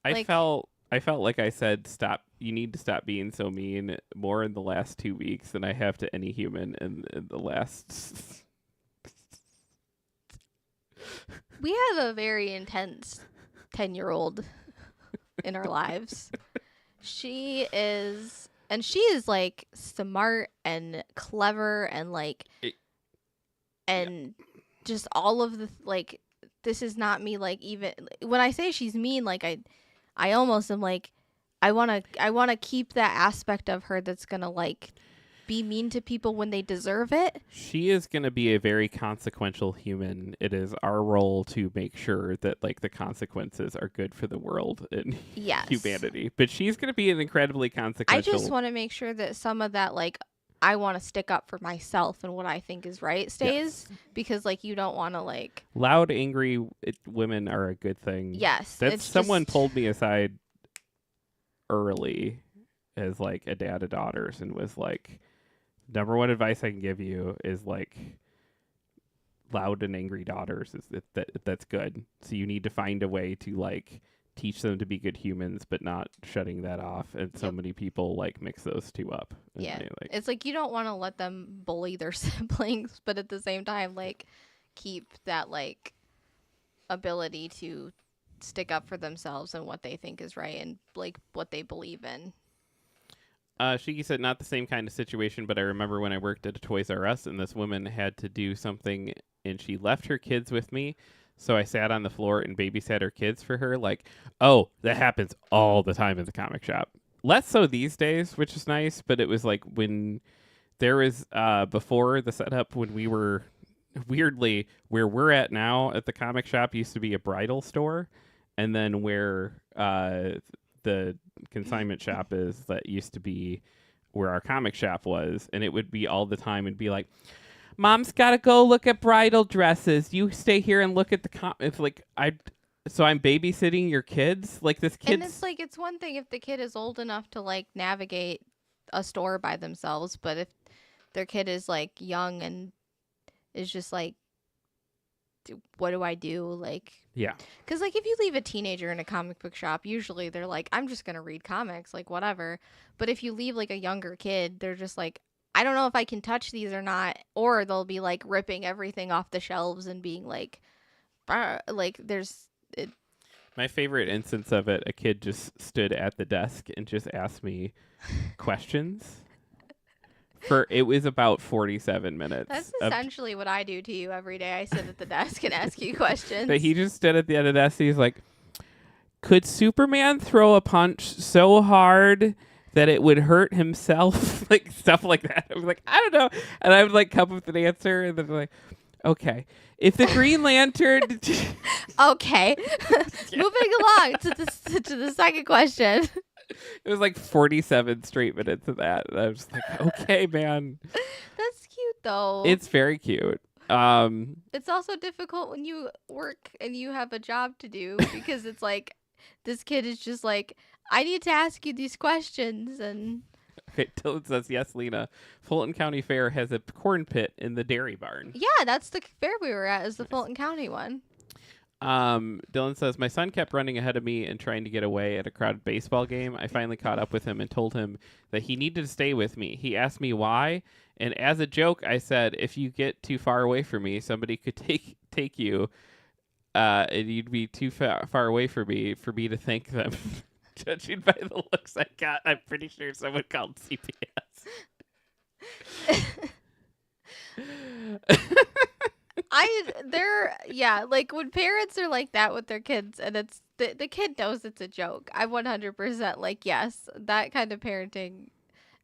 I felt like I said, stop. You need to stop being so mean more in the last 2 weeks than I have to any human in the last.
We have a very intense 10-year-old in our lives. She is like smart and clever and like. Just all of the like, this is not me. Like even when I say she's mean, like I almost am like, I wanna keep that aspect of her that's gonna like be mean to people when they deserve it.
She is gonna be a very consequential human. It is our role to make sure that like the consequences are good for the world and humanity. But she's gonna be an incredibly consequential.
I just want to make sure that some of that like. I want to stick up for myself and what I think is right stays because like you don't want to like
loud, angry women are a good thing.
Yes.
That's someone pulled me aside early as like a dad of daughters and was like, number one advice I can give you is like loud and angry daughters is that's good. So you need to find a way to like teach them to be good humans, but not shutting that off. And so many people like mix those two up.
Yeah. It's like you don't want to let them bully their siblings, but at the same time, like keep that like ability to stick up for themselves and what they think is right and like what they believe in.
Shiki said, not the same kind of situation, but I remember when I worked at a Toys R Us and this woman had to do something and she left her kids with me. So I sat on the floor and babysat her kids for her. Like, oh, that happens all the time in the comic shop. Less so these days, which is nice. But it was like when there was before the setup when we were weirdly where we're at now at the comic shop used to be a bridal store. And then where the consignment shop is, that used to be where our comic shop was. And it would be all the time and be like, Mom's got to go look at bridal dresses. You stay here and look at the It's like, so I'm babysitting your kids? Like this kid.
And it's like, it's one thing if the kid is old enough to like navigate a store by themselves. But if their kid is like young and is just like, what do I do? Like,
yeah.
Because like if you leave a teenager in a comic book shop, usually they're like, I'm just going to read comics, like whatever. But if you leave like a younger kid, they're just like, I don't know if I can touch these or not, or they'll be like ripping everything off the shelves and being like, like there's it,
My favorite instance of it, a kid just stood at the desk and just asked me questions. It was about 47 minutes.
that's essentially what I do to you every day. I sit at the desk and ask you questions.
But he just stood at the end of the desk. He's like, could Superman throw a punch so hard that it would hurt himself? Like stuff like that. I was like, I don't know. And I would like come up with an answer and then like, okay. If the Green Lantern
Okay. Moving along to the second question.
It was like 47 straight minutes of that. And I was just like, okay, man.
That's cute though.
It's very cute.
It's also difficult when you work and you have a job to do because it's like this kid is just like, I need to ask you these questions. And
okay, Dylan says, yes, Lena. Fulton County Fair has a corn pit in the dairy barn.
yeah, that's the fair we were at, is the Fulton County one.
Dylan says, my son kept running ahead of me and trying to get away at a crowded baseball game. I finally caught up with him and told him that he needed to stay with me. He asked me why, and as a joke, I said, if you get too far away from me, somebody could take you, and you'd be too far away from me for me to thank them. Judging by the looks I got, I'm pretty sure someone called CPS.
Like when parents are like that with their kids and it's the kid knows it's a joke. I'm 100% like, yes, that kind of parenting,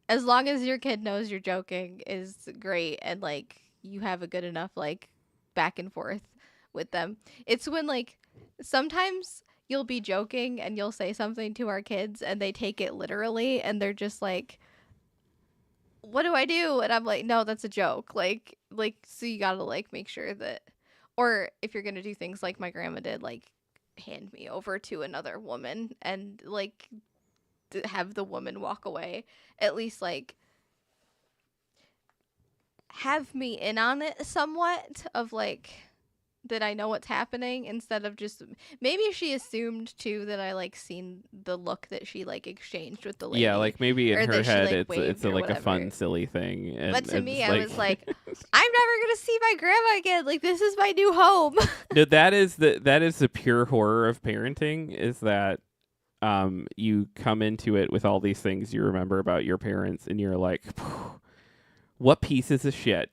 as long as your kid knows you're joking, is great, and like you have a good enough like back and forth with them. It's when like sometimes you'll be joking and you'll say something to our kids and they take it literally and they're just like, what do I do? And I'm like, no, that's a joke. Like, so you gotta like make sure that, or if you're gonna do things like my grandma did, like hand me over to another woman and like have the woman walk away. At least like have me in on it somewhat of like that I know what's happening, instead of just, maybe she assumed too that I like seen the look that she like exchanged with the lady.
Yeah, like maybe in
or
her
that she,
head
like,
it's
waved or
like a
whatever.
fun, silly thing. And
But to me,
it's
I was like, I'm never gonna see my grandma again. Like, this is my new home.
no, that is the pure horror of parenting, is that you come into it with all these things you remember about your parents and you're like, what pieces of shit.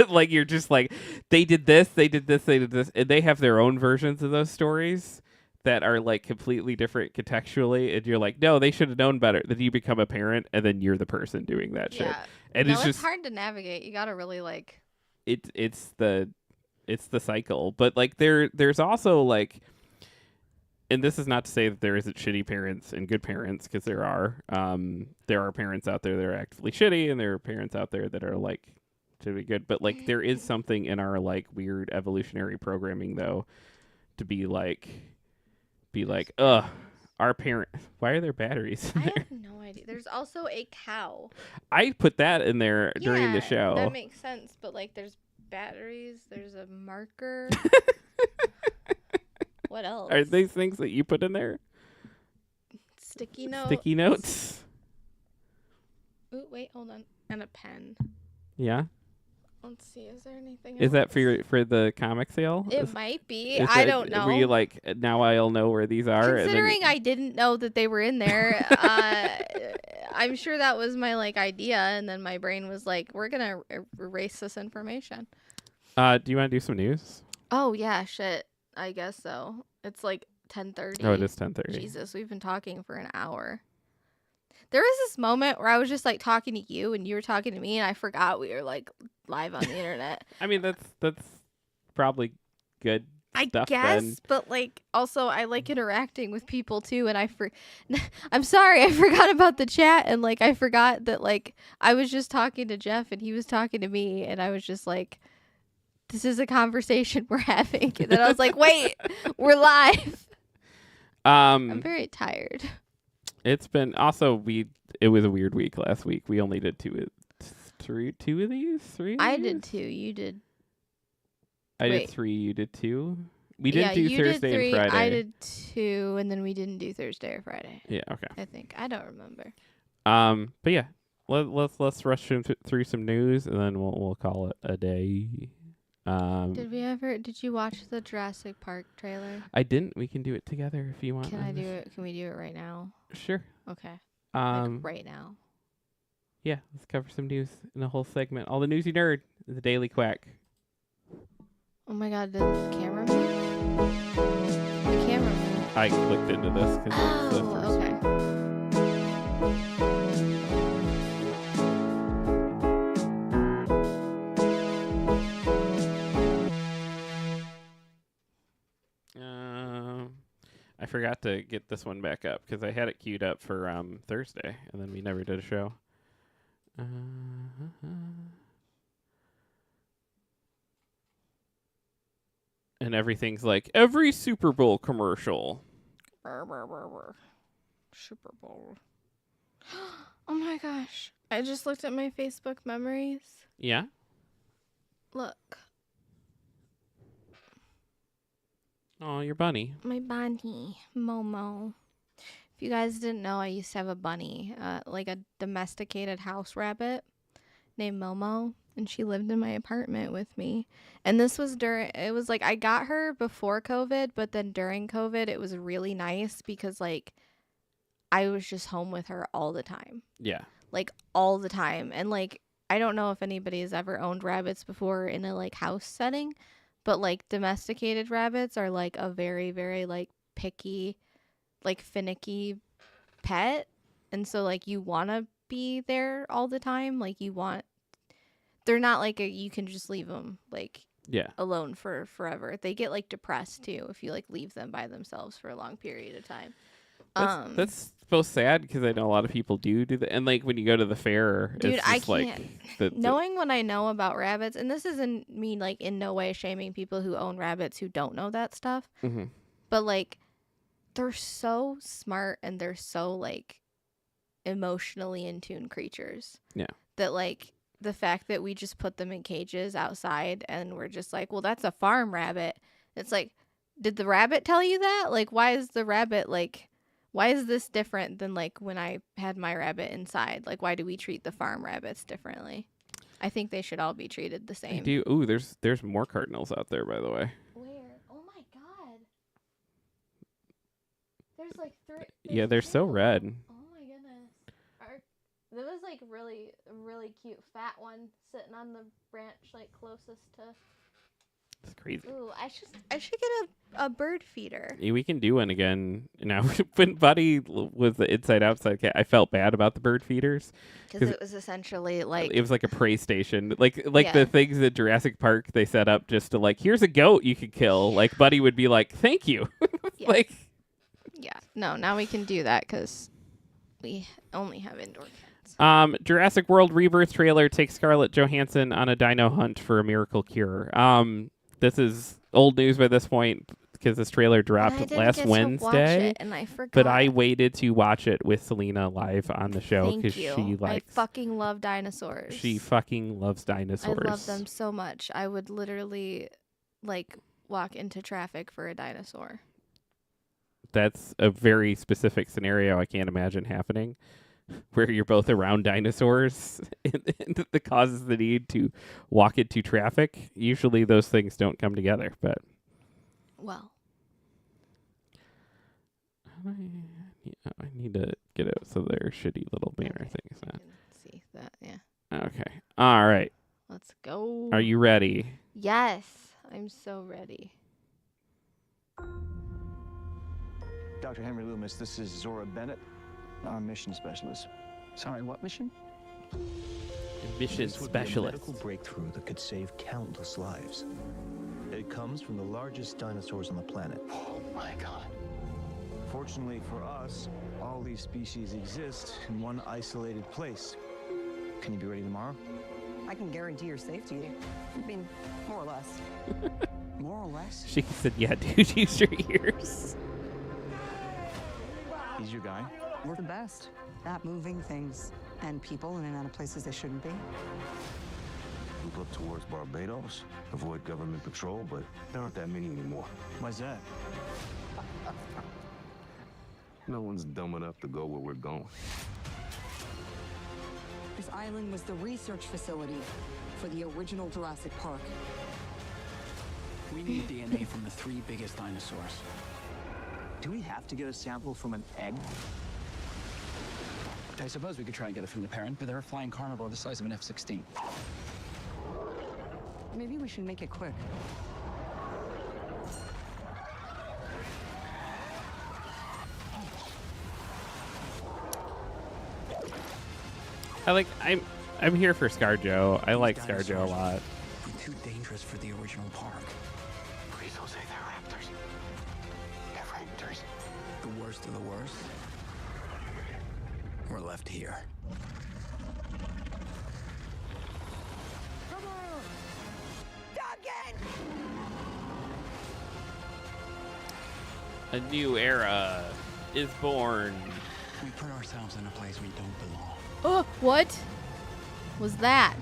Like, you're just like, they did this, and they have their own versions of those stories that are like completely different contextually, and you're like, no, they should have known better. Then you become a parent and then you're the person doing that shit.
Yeah.
And
No,
it's
it's
just
hard to navigate. You gotta really like.
it's the cycle. But like there's also like, and this is not to say that there isn't shitty parents and good parents, because there are parents out there that are actively shitty, and there are parents out there that are like to be good. But like there is something in our like weird evolutionary programming though to be like, ugh, our parent. Why are there batteries in
I
there?
have no idea. There's also a cow.
I put that in there during the
Yeah,
show.
that makes sense. But like, there's batteries. There's a marker. What else?
Are these things that you put in there?
Sticky notes.
Sticky notes?
Ooh, wait, hold on. And a pen.
Yeah.
Let's see. Is there anything?
Is that
else?
for the comic sale?
It might be.
Is
I
that-
don't know.
Were you like, now I'll know where these are?
Considering I didn't know that they were in there, I'm sure that was my like idea, and then my brain was like, "We're gonna erase this information."
do you want to do some news?
Oh yeah, shit. I guess so. It's like 10:30.
Oh, it is 10:30.
Jesus, we've been talking for an hour. There was this moment where I was just like talking to you, and you were talking to me, and I forgot we were like live on the internet.
I mean, that's probably good.
I
Stuff,
guess,
then.
but like also I like interacting with people too, and I'm sorry, I forgot about the chat, and like I forgot that like I was just talking to Jeff and he was talking to me, and I was just like, this is a conversation we're having, and then I was like, wait, we're live. I'm very tired.
It's been also it was a weird week last week. We only did two of these, three.
I did 2. You did.
I did
wait.
3. You did 2. We didn't
Yeah,
do
you
Thursday
did 3.
and Friday.
I did 2, and then we didn't do Thursday or Friday.
Yeah. Okay.
I think I don't remember.
But yeah, let's rush through some news, and then we'll call it a day.
Did you watch the Jurassic Park trailer?
I didn't. We can do it together if you want.
Can I do it? Can we do it right now?
Sure.
Okay.
Um,
right now.
Yeah, let's cover some news in a whole segment. All the news you nerd, the Daily Quack.
Oh my God! Did the camera move? The camera moved.
I clicked into this because it's the first.
Okay.
I forgot to get this one back up because I had it queued up for Thursday, and then we never did a show. And everything's like every Super Bowl commercial.
Super Bowl. Oh my gosh! I just looked at my Facebook memories.
Yeah.
Look.
Oh, your bunny.
My bunny, Momo. If you guys didn't know, I used to have a bunny, like a domesticated house rabbit named Momo, and she lived in my apartment with me. And this was it was like I got her before COVID, but then during COVID, it was really nice because like I was just home with her all the time.
Yeah.
Like all the time. And like I don't know if anybody has ever owned rabbits before in a like house setting. But, like, domesticated rabbits are, like, a very, very, like, picky, like, finicky pet. And so, like, you want to be there all the time. Like, they're not, like, you can just leave them, like,
Yeah.
alone for forever. They get, like, depressed, too, if you, like, leave them by themselves for a long period of time.
That's both sad because I know a lot of people do that. And, like, when you go to the fair,
dude,
it's just,
I can't. Knowing what I know about rabbits, and this isn't me, like, in no way shaming people who own rabbits who don't know that stuff.
Mm-hmm.
But, like, they're so smart and they're so, like, emotionally in tune creatures.
Yeah.
That, like, the fact that we just put them in cages outside and we're just like, well, that's a farm rabbit. It's like, did the rabbit tell you that? Like, why is the rabbit, like... Why is this different than, like, when I had my rabbit inside? Like, why do we treat the farm rabbits differently? I think they should all be treated the same.
Ooh, there's more cardinals out there, by the way.
Where? Oh, my God. There's, like, three.
Yeah, they're so red.
Oh, my goodness. There was, like, really cute fat one sitting on the branch, like, closest to...
It's crazy.
Ooh, I should get a bird feeder.
Yeah, we can do one again. Now, when Buddy was the inside-outside cat, I felt bad about the bird feeders.
Because it was essentially like...
It was like a prey station. Like
Yeah.
the things at Jurassic Park they set up just to, like, here's a goat you could kill. Like, Buddy would be like, thank you.
Yeah.
Like...
Yeah. No, now we can do that because we only have indoor cats.
Jurassic World Rebirth trailer takes Scarlett Johansson on a dino hunt for a miracle cure. This is old news by this point because this trailer dropped last Wednesday.
And I forgot.
But I waited to watch it with Selena live on the show because she likes.
I fucking love dinosaurs.
She fucking loves dinosaurs.
I love them so much. I would literally, like, walk into traffic for a dinosaur.
That's a very specific scenario I can't imagine happening, where you're both around dinosaurs and that causes the need to walk into traffic. Usually those things don't come together, but...
Well.
I need to get out so their shitty little banner thing is not...
See that, yeah.
Okay. All right.
Let's go.
Are you ready?
Yes. I'm so ready.
Dr. Henry Loomis, this is Zora Bennett, our mission specialist.
Sorry, what mission?
Mission
This would be a
specialist.
medical breakthrough that could save countless lives. It comes from the largest dinosaurs on the planet.
Oh my God.
Fortunately for us, all these species exist in one isolated place. Can you be ready tomorrow?
I can guarantee your safety. I mean, more or less.
More or less?
She said, yeah, dude, use your ears.
He's your guy.
We're the best at moving things and people in and out of places they shouldn't be.
Move up towards Barbados, avoid government patrol, but there aren't that many anymore.
Why's that?
No one's dumb enough to go where we're going.
The This island was the research facility for the original Jurassic Park.
We need DNA from the 3 biggest dinosaurs.
Do we have to get a sample from an egg?
I suppose we could try and get it from the parent, but they're a flying carnivore the size of an F-16.
Maybe we should make it quick.
I'm here for ScarJo. I like ScarJo a
dinosaurs
lot.
were too dangerous for the original park.
Please don't say they're raptors. They're raptors.
The worst of the worst. We're left here.
A new era is born.
We put ourselves in a place we don't belong.
Oh, what was that?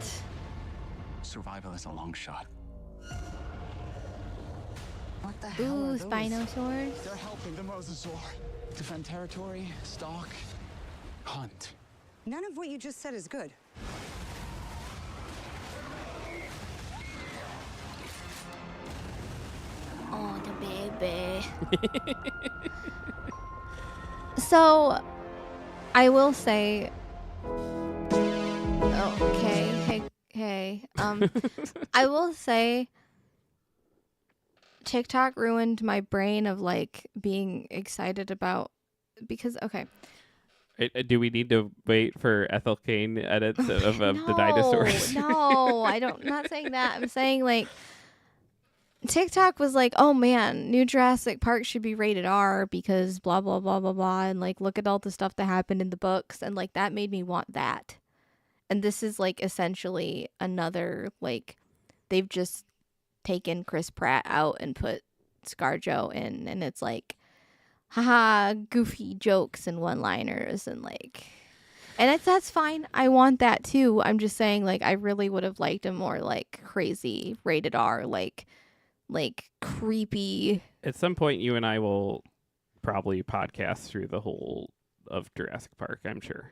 Survival is a long shot.
What the hell
Ooh,
are those?
Spinosaurs.
They're helping the mosasaur defend territory, stalk, hunt.
None of what you just said is good.
Oh, the baby. So, I will say. Oh, okay. Hey. I will say. TikTok ruined my brain of like being excited about because okay.
Do we need to wait for Ethel Kane edits of the dinosaurs?
No, I'm not saying that. I'm saying like TikTok was like, oh man, new Jurassic Park should be rated R because blah blah blah blah blah, and like look at all the stuff that happened in the books, and like that made me want that. And this is like essentially another like they've just taken Chris Pratt out and put ScarJo in, and it's like haha, goofy jokes and one-liners and like, and that's fine. I want that too. I'm just saying, like, I really would have liked a more like crazy rated R, like creepy.
At some point, you and I will probably podcast through the whole of Jurassic Park. I'm sure,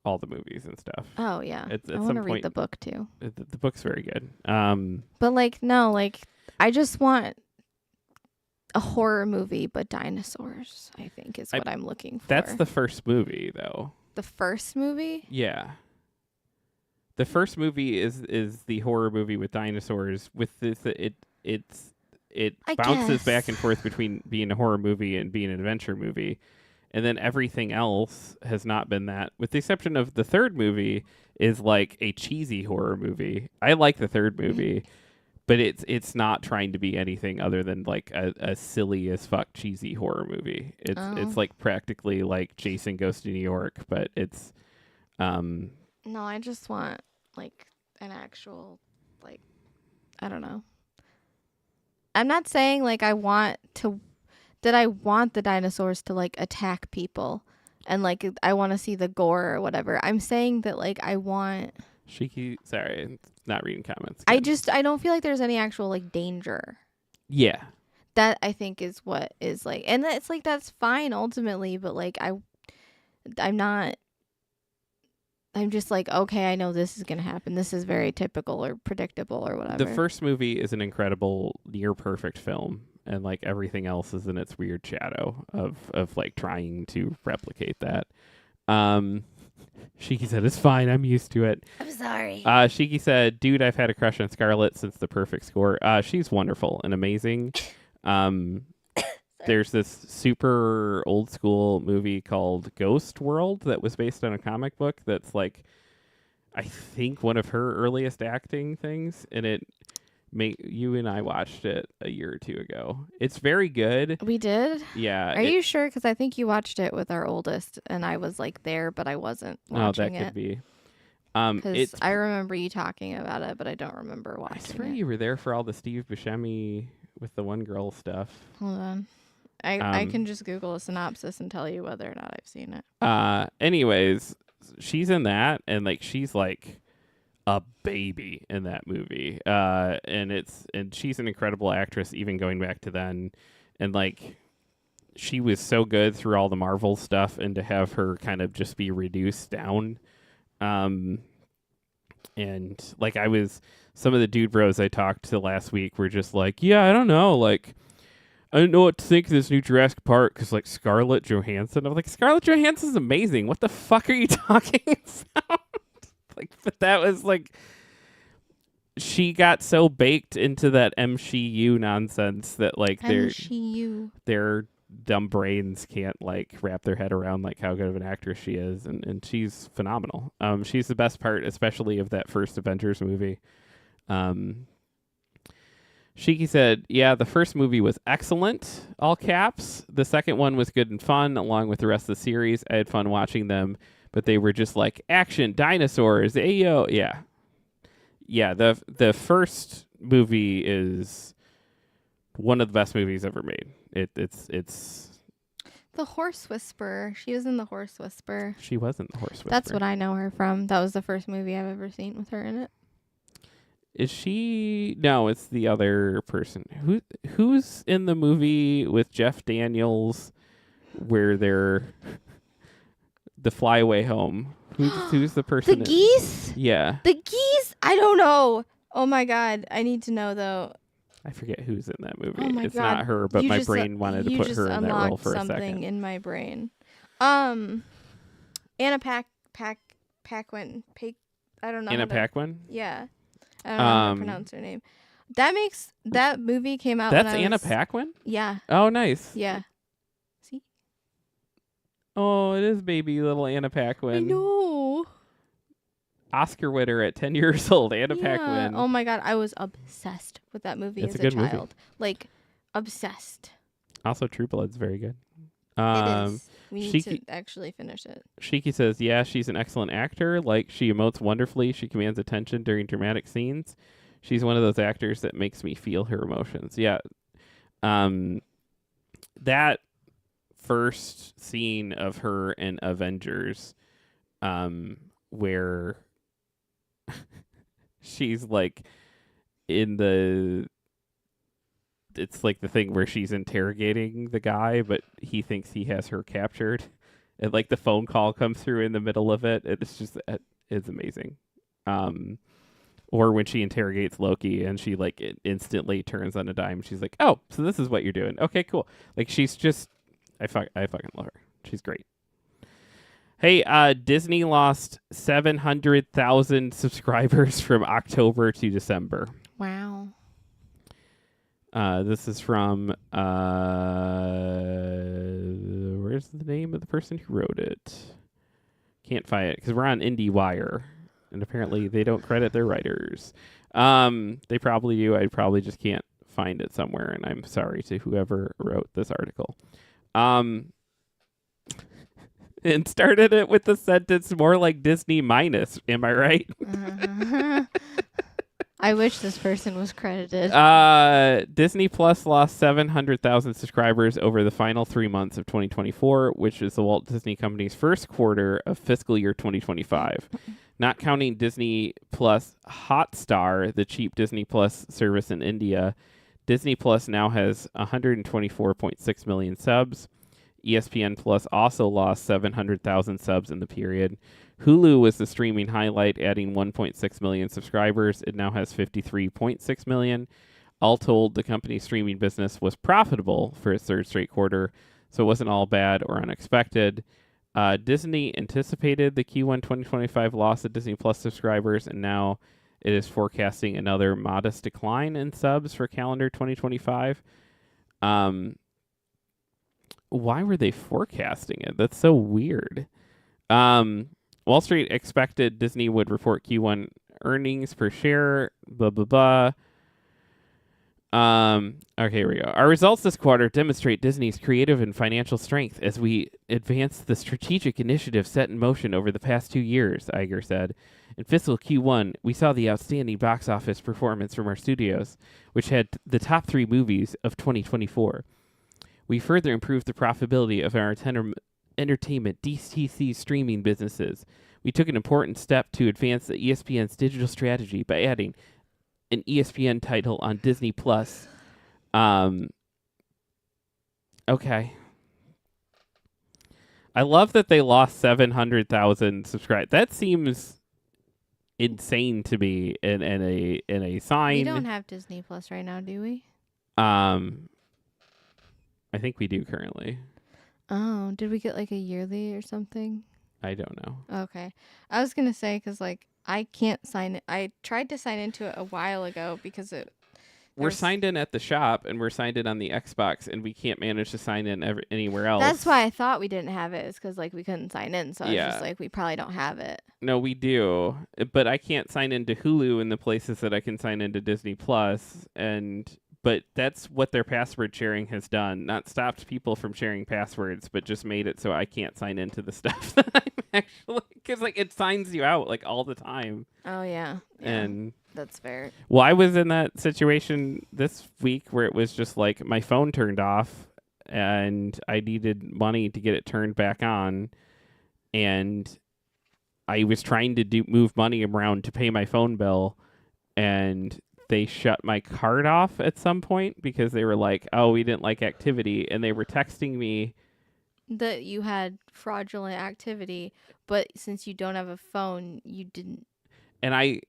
all the movies and stuff.
Oh yeah,
At
I want
some
to read
point-
the book too.
The book's very good.
But like, no, like, I just want a horror movie, but dinosaurs. I think is what I'm looking for.
That's the first movie, though.
the first movie.
Yeah. The first movie is the horror movie with dinosaurs. With this, it
I
bounces
guess.
back and forth between being a horror movie and being an adventure movie, and then everything else has not been that, with the exception of the third movie is like a cheesy horror movie. I like the third movie, but it's not trying to be anything other than like a silly as fuck cheesy horror movie. It's like practically like Jason Goes to New York, but it's
No, I just want like an actual, like, I don't know. I'm not saying like I want the dinosaurs to like attack people and like I want to see the gore or whatever. I'm saying that like I want
Shiki. Sorry, not reading comments.
I
again.
don't feel like there's any actual like danger.
Yeah.
That I think is what is like, and it's like that's fine ultimately, but like I'm just like, okay, I know this is gonna happen. This is very typical or predictable or whatever.
The first movie is an incredible, near perfect film, and like everything else is in its weird shadow of like trying to replicate that. Shiki said, "It's fine. I'm used to it."
I'm sorry.
Shiki said, "Dude, I've had a crush on Scarlett since The Perfect Score. She's wonderful and amazing." There's this super old school movie called Ghost World that was based on a comic book that's like, I think one of her earliest acting things, and you and I watched it a year or two ago. It's very good.
We did?
Yeah.
Are you sure? Because I think you watched it with our oldest, and I was like there, but I wasn't watching
that could
it.
be.
Because I remember you talking about it, but I don't remember
I
watching
swear
it.
you were there for all the Steve Buscemi with the one girl stuff.
Hold on. I can just Google a synopsis and tell you whether or not I've seen it.
Anyways, she's in that, and like she's like a baby in that movie. And she's an incredible actress, even going back to then. And like she was so good through all the Marvel stuff, and to have her kind of just be reduced down And like some of the dude bros I talked to last week were just like, yeah, I don't know, like I don't know what to think of this new Jurassic Park because like Scarlett Johansson. I'm like, Scarlett Johansson's amazing. What the fuck are you talking about? Like, but that was like, she got so baked into that MCU nonsense that like their dumb brains can't like wrap their head around like how good of an actress she is, and she's phenomenal. She's the best part, especially of that first Avengers movie. Shiki said, yeah, the first movie was excellent, all caps. The second one was good and fun, along with the rest of the series. I had fun watching them, but they were just like action, dinosaurs, ayo. Yeah, the first movie is one of the best movies ever made. It's
The Horse Whisperer. She was in The Horse Whisperer.
She wasn't The Horse Whisperer.
That's what I know her from. That was the first movie I've ever seen with her in it.
Is she? No, it's the other person. Who's in the movie with Jeff Daniels where they're the flyaway home? Who's the person?
The geese?
Yeah.
The geese? I don't know. Oh my god. I need to know though.
I forget who's in that movie.
Oh my
It's
god.
not her, but my brain wanted to put her in that role for a second.
Something in my brain. Anna Paquin. I don't know.
Anna Paquin?
Yeah. I don't know how to pronounce her name. That movie came out.
That's Anna Paquin?
Yeah.
Oh, nice.
Yeah. See?
Oh, it is baby little Anna Paquin.
I know.
Oscar winner at 10 years old, Anna
Yeah.
Paquin.
Oh my god, I was obsessed with that movie
It's
as
a good
child.
movie.
Like obsessed.
Also, True Blood's very good.
It is. We need to
Shiki-
actually finish it.
Shiki says, yeah, she's an excellent actor. Like, she emotes wonderfully. She commands attention during dramatic scenes. She's one of those actors that makes me feel her emotions. Yeah. That first scene of her in Avengers, where she's like it's like the thing where she's interrogating the guy, but he thinks he has her captured. And like the phone call comes through in the middle of it. It's just, it's amazing. Or when she interrogates Loki and she like instantly turns on a dime. She's like, oh, so this is what you're doing. Okay, cool. Like she's just, I fucking love her. She's great. Hey, Disney lost 700,000 subscribers from October to December.
Wow.
This is from, where's the name of the person who wrote it? Can't find it because we're on IndieWire, and apparently they don't credit their writers. They probably do. I probably just can't find it somewhere, and I'm sorry to whoever wrote this article. And started it with the sentence, more like Disney minus. Am I right?
I wish this person was credited.
Disney Plus lost 700,000 subscribers over the final 3 months of 2024, which is the Walt Disney Company's first quarter of fiscal year 2025. Not counting Disney Plus Hotstar, the cheap Disney Plus service in India, Disney Plus now has 124.6 million subs. ESPN Plus also lost 700,000 subs in the period. Hulu was the streaming highlight, adding 1.6 million subscribers. It now has 53.6 million. All told, the company's streaming business was profitable for its third straight quarter, so it wasn't all bad or unexpected. Disney anticipated the Q1 2025 loss of Disney Plus subscribers, and now it is forecasting another modest decline in subs for calendar 2025. Why were they forecasting it? That's so weird. Wall Street expected Disney would report Q1 earnings per share, blah, blah, blah. Okay, here we go. Our results this quarter demonstrate Disney's creative and financial strength as we advance the strategic initiatives set in motion over the past 2 years, Iger said. In fiscal Q1, we saw the outstanding box office performance from our studios, which had the top 3 movies of 2024. We further improved the profitability of our entertainment DTC streaming businesses. We took an important step to advance the ESPN's digital strategy by adding an ESPN title on Disney Plus. Okay. I love that they lost 700,000 subscribers. That seems insane to me in a sign.
We don't have Disney Plus right now, do we?
I think we do currently.
Oh, did we get like a yearly or something?
I don't know.
Okay. I was going to say, because like I can't sign it. I tried to sign into it a while ago because
We're signed in at the shop and we're signed in on the Xbox and we can't manage to sign in anywhere else.
That's why I thought we didn't have it, is because like we couldn't sign in. So I was
Yeah.
just like, we probably don't have it.
No, we do, but I can't sign into Hulu in the places that I can sign into Disney Plus, but that's what their password sharing has done. Not stopped people from sharing passwords, but just made it so I can't sign into the stuff that I'm actually, because like it signs you out like all the time.
Oh, yeah.
And
that's fair.
well, I was in that situation this week where it was just like my phone turned off and I needed money to get it turned back on, and I was trying to move money around to pay my phone bill, and they shut my card off at some point because they were like, "Oh, we didn't like activity," and they were texting me
that you had fraudulent activity, but since you don't have a phone, you didn't.
And I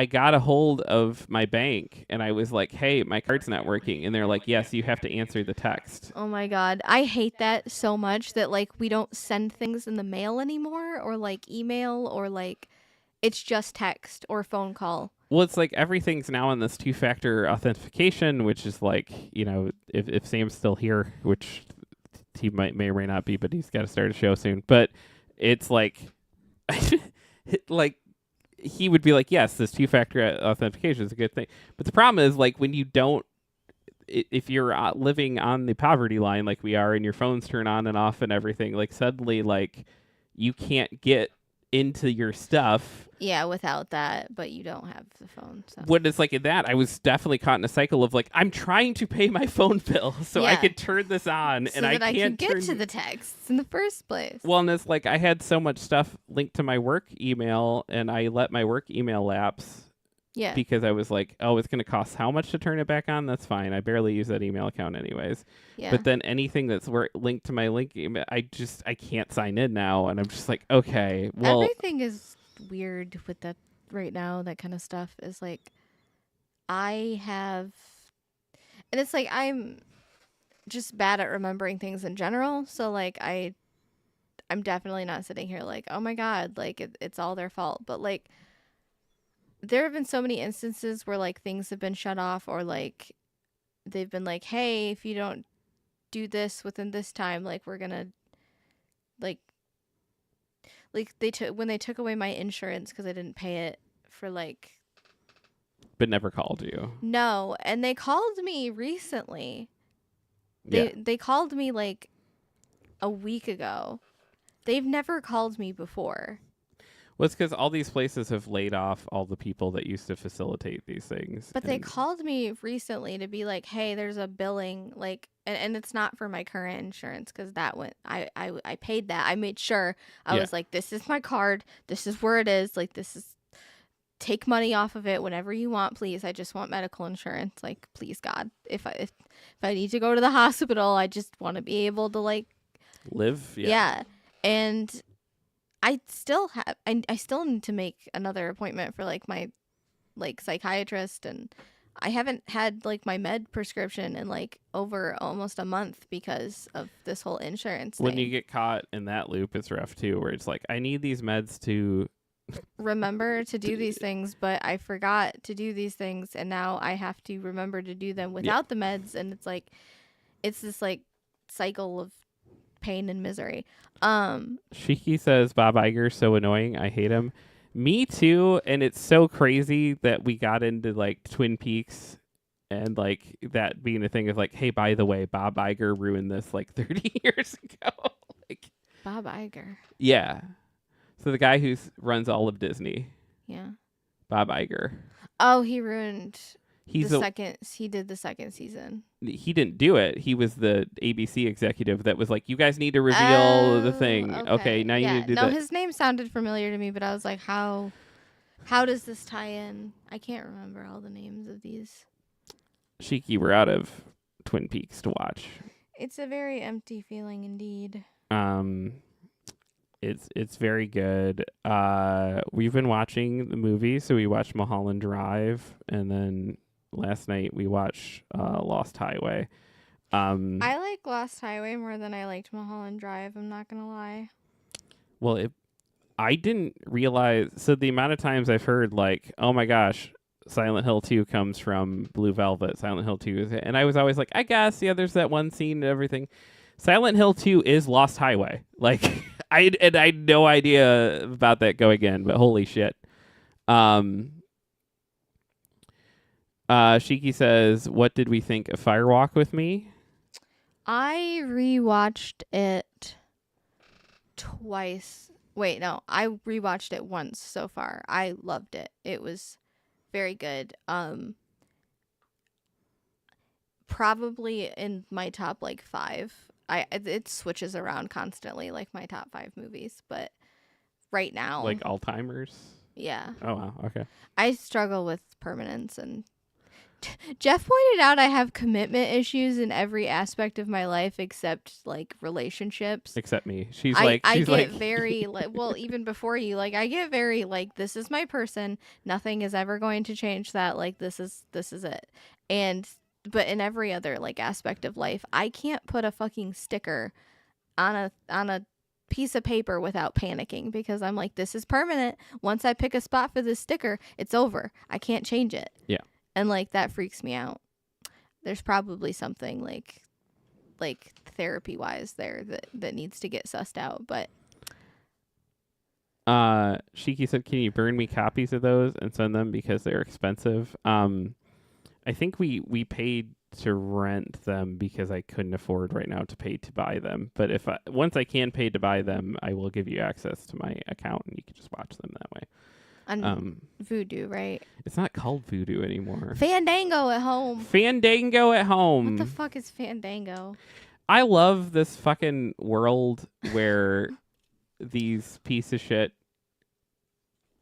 got a hold of my bank and I was like, "Hey, my card's not working." And they're like, "Yes, you have to answer the text."
Oh my God. I hate that so much that like we don't send things in the mail anymore, or like email, or like it's just text or phone call.
Well, it's like everything's now in this two-factor authentication, which is like, if Sam's still here, which he may or may not be, but he's got to start a show soon. But it's like, like he would be like, yes, this two-factor authentication is a good thing. But the problem is, like, when you don't, if you're living on the poverty line like we are, and your phones turn on and off and everything, like suddenly, like, you can't get into your stuff.
Yeah, without that, but you don't have the phone. So.
When it's like in that, I was definitely caught in a cycle of like, I'm trying to pay my phone bill so I could turn this on,
so
and
that
I can't
get to the texts in the first place.
Well, and it's like I had so much stuff linked to my work email, and I let my work email lapse.
Yeah.
Because I was like, oh, it's going to cost how much to turn it back on? That's fine. I barely use that email account anyways.
Yeah.
But then anything that's linked to my link email, I can't sign in now. And I'm just like, okay, well.
Everything is weird with that right now. That kind of stuff is like, I have, and it's like, I'm just bad at remembering things in general. So like, I'm definitely not sitting here like, oh my God, like it's all their fault. But like, there have been so many instances where like things have been shut off, or like they've been like, hey, if you don't do this within this time, like we're gonna like when they took away my insurance because I didn't pay it for like.
But never called you.
No, and they called me recently. They called me like a week ago. They've never called me before.
Well, it's because all these places have laid off all the people that used to facilitate these things.
But they called me recently to be like, hey, there's a billing, like, and it's not for my current insurance, because that went, I paid that. I made sure. I was like, this is my card. This is where it is. Like, this is, take money off of it whenever you want, please. I just want medical insurance. Like, please, God. If I need to go to the hospital, I just want to be able to, like,
live.
Yeah. And I still have, I still need to make another appointment for like my like psychiatrist, and I haven't had like my med prescription in like over almost a month because of this whole insurance
When
thing.
you get caught in that loop, it's rough too, where it's like, I need these meds to
remember to do these things, but I forgot to do these things, and now I have to remember to do them without the meds, and it's like, it's this like cycle of pain and misery.
Shiki says Bob Iger's so annoying. I hate him. Me too. And it's so crazy that we got into like Twin Peaks and like that being a thing of like, hey, by the way, Bob Iger ruined this like 30 years ago. Like
Bob Iger.
Yeah. So the guy who runs all of Disney.
Yeah.
Bob Iger.
Oh, he ruined he did the second season.
He didn't do it. He was the ABC executive that was like, you guys need to reveal the thing. Okay, now you need to do that.
No, his name sounded familiar to me, but I was like, how does this tie in? I can't remember all the names of these.
Shiki, we're out of Twin Peaks to watch.
It's a very empty feeling indeed.
It's very good. We've been watching the movie, so we watched Mulholland Drive, and then last night we watched Lost Highway.
I like Lost Highway more than I liked Mulholland Drive. I'm not gonna lie.
Well, I didn't realize. So the amount of times I've heard like, oh my gosh, Silent Hill 2 comes from Blue Velvet. Silent Hill 2 is, and I was always like, I guess, yeah, there's that one scene and everything. Silent Hill 2 is Lost Highway. Like, I had no idea about that going in, but holy shit. Shiki says, what did we think of Firewalk with Me?
I rewatched it twice. Wait, no, I rewatched it once so far. I loved it. It was very good. Probably in my top like 5. It switches around constantly, like my top 5 movies, but right now,
Like Alzheimer's?
yeah,
Oh, wow. Okay.
I struggle with permanence, and Jeff pointed out I have commitment issues in every aspect of my life except like relationships.
Except me. She's
I
like,
get very like, well, even before you, like, I get very like, this is my person. Nothing is ever going to change that. Like, this is it. But in every other like aspect of life, I can't put a fucking sticker on a piece of paper without panicking, because I'm like, this is permanent. Once I pick a spot for this sticker, it's over. I can't change it.
Yeah.
And like that freaks me out. There's probably something like therapy wise there that needs to get sussed out, but
Shiki said, can you burn me copies of those and send them because they're expensive? I think we paid to rent them because I couldn't afford right now to pay to buy them. But once I can pay to buy them, I will give you access to my account and you can just watch them that way.
on Vudu, right?
It's not called Voodoo anymore.
Fandango at home.
Fandango at home.
What the fuck is Fandango?
I love this fucking world where these piece of shit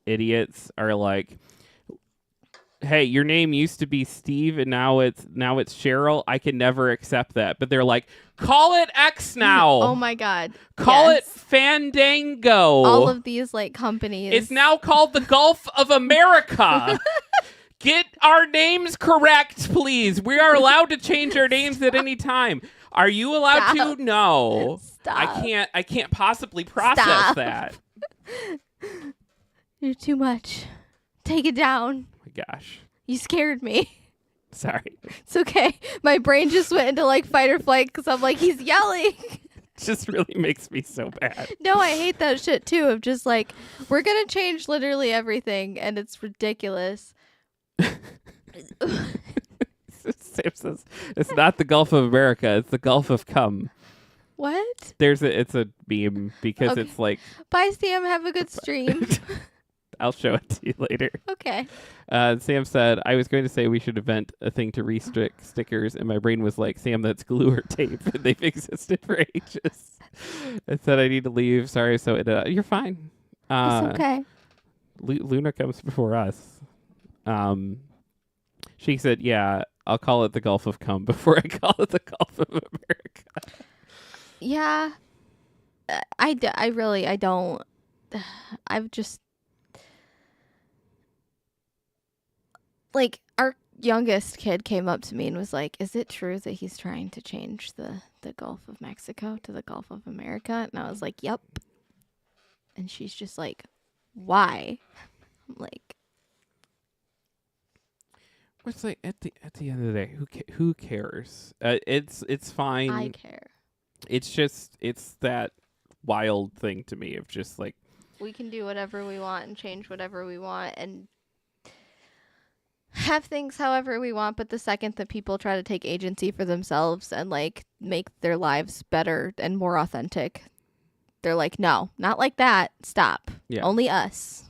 idiots are like, hey, your name used to be Steve and now it's Cheryl. I can never accept that. But they're like, call it X now.
Oh my god.
Call
Yes.
it Fandango.
All of these like companies.
It's now called the Gulf of America. Get our names correct, please. We are allowed to change our names at any time. Are you allowed
Stop.
to? No.
Stop.
I can't possibly process
Stop.
that.
You're too much. Take it down.
Oh my gosh.
You scared me.
Sorry.
It's okay. My brain just went into like fight or flight because I'm like, he's yelling.
It just really makes me so bad.
No, I hate that shit too. Of just like, we're gonna change literally everything, and it's ridiculous.
Sam says, it's not the Gulf of America, it's the Gulf of Cum.
What?
It's a meme because
Okay.
it's like,
Bye, Sam. Have a good stream.
I'll show it to you later.
Okay.
Sam said, I was going to say we should invent a thing to restrict stickers, and my brain was like, Sam, that's glue or tape. And they've existed for ages. I said I need to leave. Sorry, so you're fine.
It's okay.
Luna comes before us. She said, yeah, I'll call it the Gulf of Cum before I call it the Gulf of America.
Yeah. I don't. I've just. Like, our youngest kid came up to me and was like, is it true that he's trying to change the Gulf of Mexico to the Gulf of America? And I was like, yep. And she's just like, why? I'm like,
What's like at the end of the day, who cares? It's fine.
I care.
It's just that wild thing to me of just like,
We can do whatever we want and change whatever we want and have things however we want, but the second that people try to take agency for themselves and like make their lives better and more authentic, they're like, no, not like that. Stop.
Yeah.
Only us.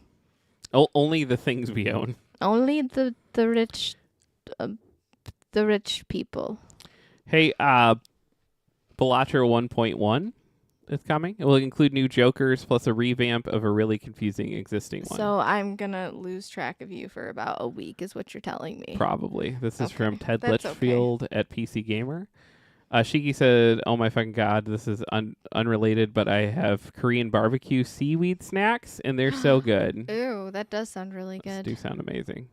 only the things we own.
Only the rich people.
Hey, Balatro 1.1 is coming. It will include new Jokers plus a revamp of a really confusing existing one.
So I'm gonna lose track of you for about a week, is what you're telling me.
Probably. This is
Okay,
from Ted
that's
Litchfield at PC Gamer. Shiki said, "Oh my fucking god, this is unrelated, but I have Korean barbecue seaweed snacks, and they're so good.
Ooh, that does sound really
Those
good.
do sound amazing."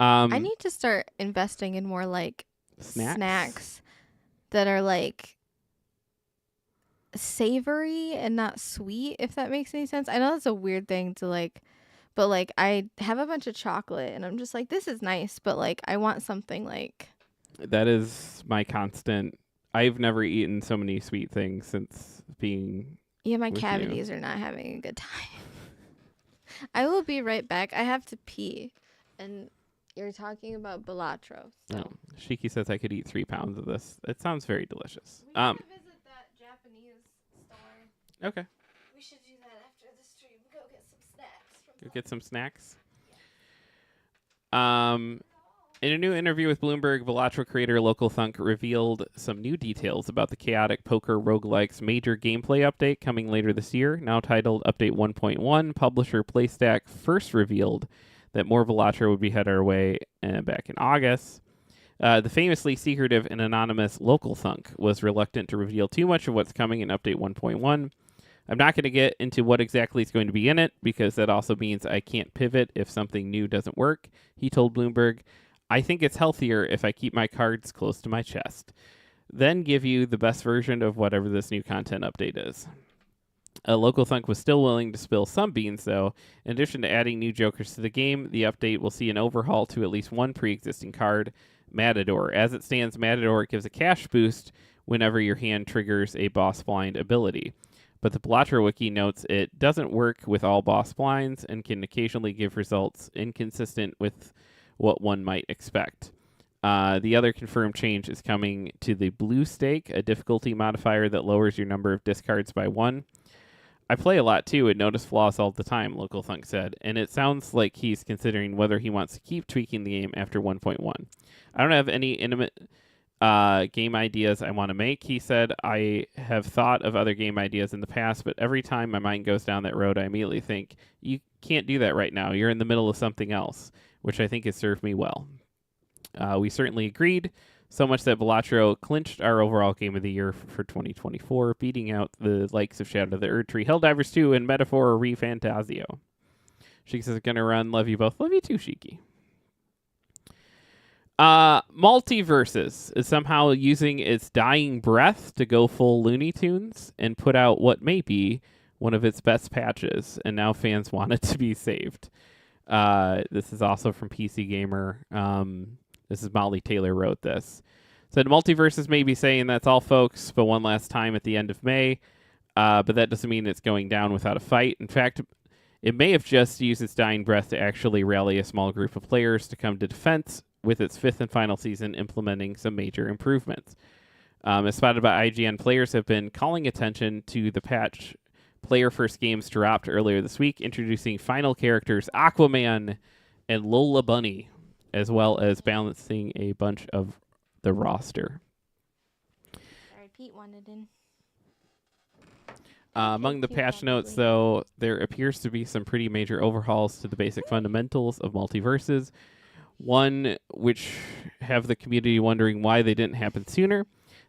I need to start investing in more like snacks that are like savory and not sweet, if that makes any sense. I know that's a weird thing to like, but like I have a bunch of chocolate and I'm just like, this is nice, but like I want something like
That is my constant. I've never eaten so many sweet things since being.
yeah, my
with you.
cavities are not having a good time. I will be right back. I have to pee. And you're talking about Balatro. So.
No. Shiki says I could eat 3 pounds of this. It sounds very delicious.
We need to visit that Japanese store.
Okay.
We should do that after the stream. Go get some snacks.
Go get some snacks. In a new interview with Bloomberg, Balatro creator Local Thunk revealed some new details about the chaotic poker roguelike's major gameplay update coming later this year. Now titled Update 1.1, publisher PlayStack first revealed that more Balatro would be headed our way back in August. The famously secretive and anonymous Local Thunk was reluctant to reveal too much of what's coming in Update 1.1. I'm not going to get into what exactly is going to be in it, because that also means I can't pivot if something new doesn't work, he told Bloomberg. I think it's healthier if I keep my cards close to my chest, then give you the best version of whatever this new content update is. Local Thunk was still willing to spill some beans, though. In addition to adding new jokers to the game, the update will see an overhaul to at least one pre-existing card, Matador. As it stands, Matador gives a cash boost whenever your hand triggers a boss blind ability. But the Balatro Wiki notes it doesn't work with all boss blinds and can occasionally give results inconsistent with what one might expect. The other confirmed change is coming to the Blue Stake, a difficulty modifier that lowers your number of discards by 1. I play a lot too and notice flaws all the time, Local Thunk said, and it sounds like he's considering whether he wants to keep tweaking the game after 1.1. I don't have any intimate game ideas I want to make, he said. I have thought of other game ideas in the past, but every time my mind goes down that road, I immediately think, you can't do that right now. You're in the middle of something else, which I think has served me well. We certainly agreed, so much that Balatro clinched our overall game of the year for 2024, beating out the likes of Shadow of the Erdtree, Helldivers 2, and Metaphor ReFantasio. Shiki says, gonna run. Love you both. Love you too, Shiki. Multiverses is somehow using its dying breath to go full Looney Tunes and put out what may be one of its best patches, and now fans want it to be saved. This is also from PC Gamer. This is Molly Taylor wrote this. Said Multiverses may be saying that's all, folks, but one last time at the end of May. But that doesn't mean it's going down without a fight. In fact, it may have just used its dying breath to actually rally a small group of players to come to defense with its 5th and final season implementing some major improvements. As spotted by IGN, players have been calling attention to the patch Player First Games dropped earlier this week, introducing final characters Aquaman and Lola Bunny, as well as balancing a bunch of the roster.
Sorry, Pete wanted in.
Among the patch notes, though, there appears to be some pretty major overhauls to the basic fundamentals of multiverses. One which have the community wondering why they didn't happen sooner.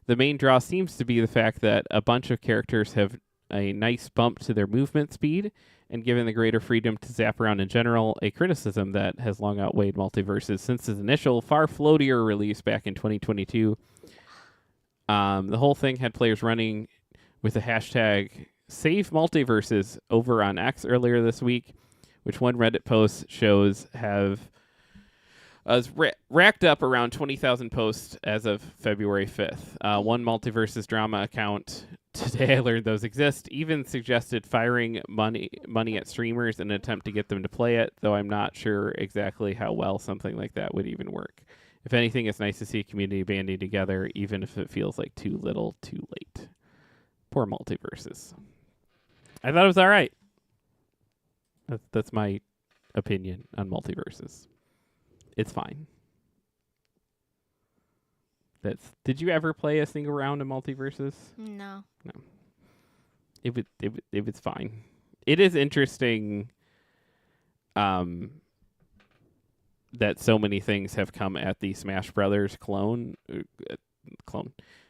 The main draw seems to be the fact that a bunch of characters have a nice bump to their movement speed, and given the greater freedom to zap around in general, a criticism that has long outweighed Multiverses since its initial far floatier release back in 2022. The whole thing had players running with the hashtag Save Multiverses over on X earlier this week, which one Reddit post shows have racked up around 20,000 posts as of February 5th. One Multiverses drama account, today I learned those exist, even suggested firing money at streamers in an attempt to get them to play it, though I'm not sure exactly how well something like that would even work. If anything, it's nice to see a community banding together, even if it feels like too little, too late. Poor Multiverses. I thought it was all right. That's my opinion on Multiverses. It's fine. Did you ever play a single round of Multiverses?
No.
No. It was fine. It is interesting that so many things have come at the Smash Brothers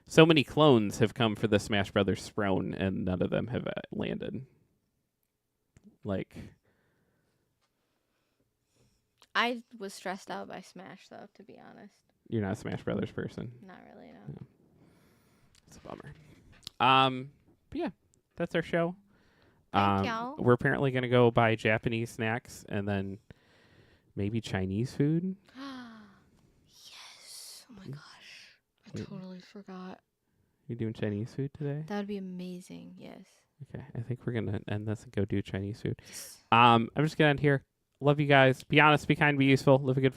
so many clones have come for the Smash Brothers throne, and none of them have landed. Like,
I was stressed out by Smash, though, to be honest.
you're not a Smash Brothers person.
Not really, no.
It's a bummer. But yeah, that's our show.
Thank y'all.
We're apparently gonna go buy Japanese snacks and then maybe Chinese food.
Yes. Oh my gosh. I
Wait.
totally forgot.
You doing Chinese food today?
That would be amazing. Yes.
Okay, I think we're gonna end this and go do Chinese food.
Yes.
I'm just gonna end here. Love you guys. Be honest, be kind, be useful. Live a good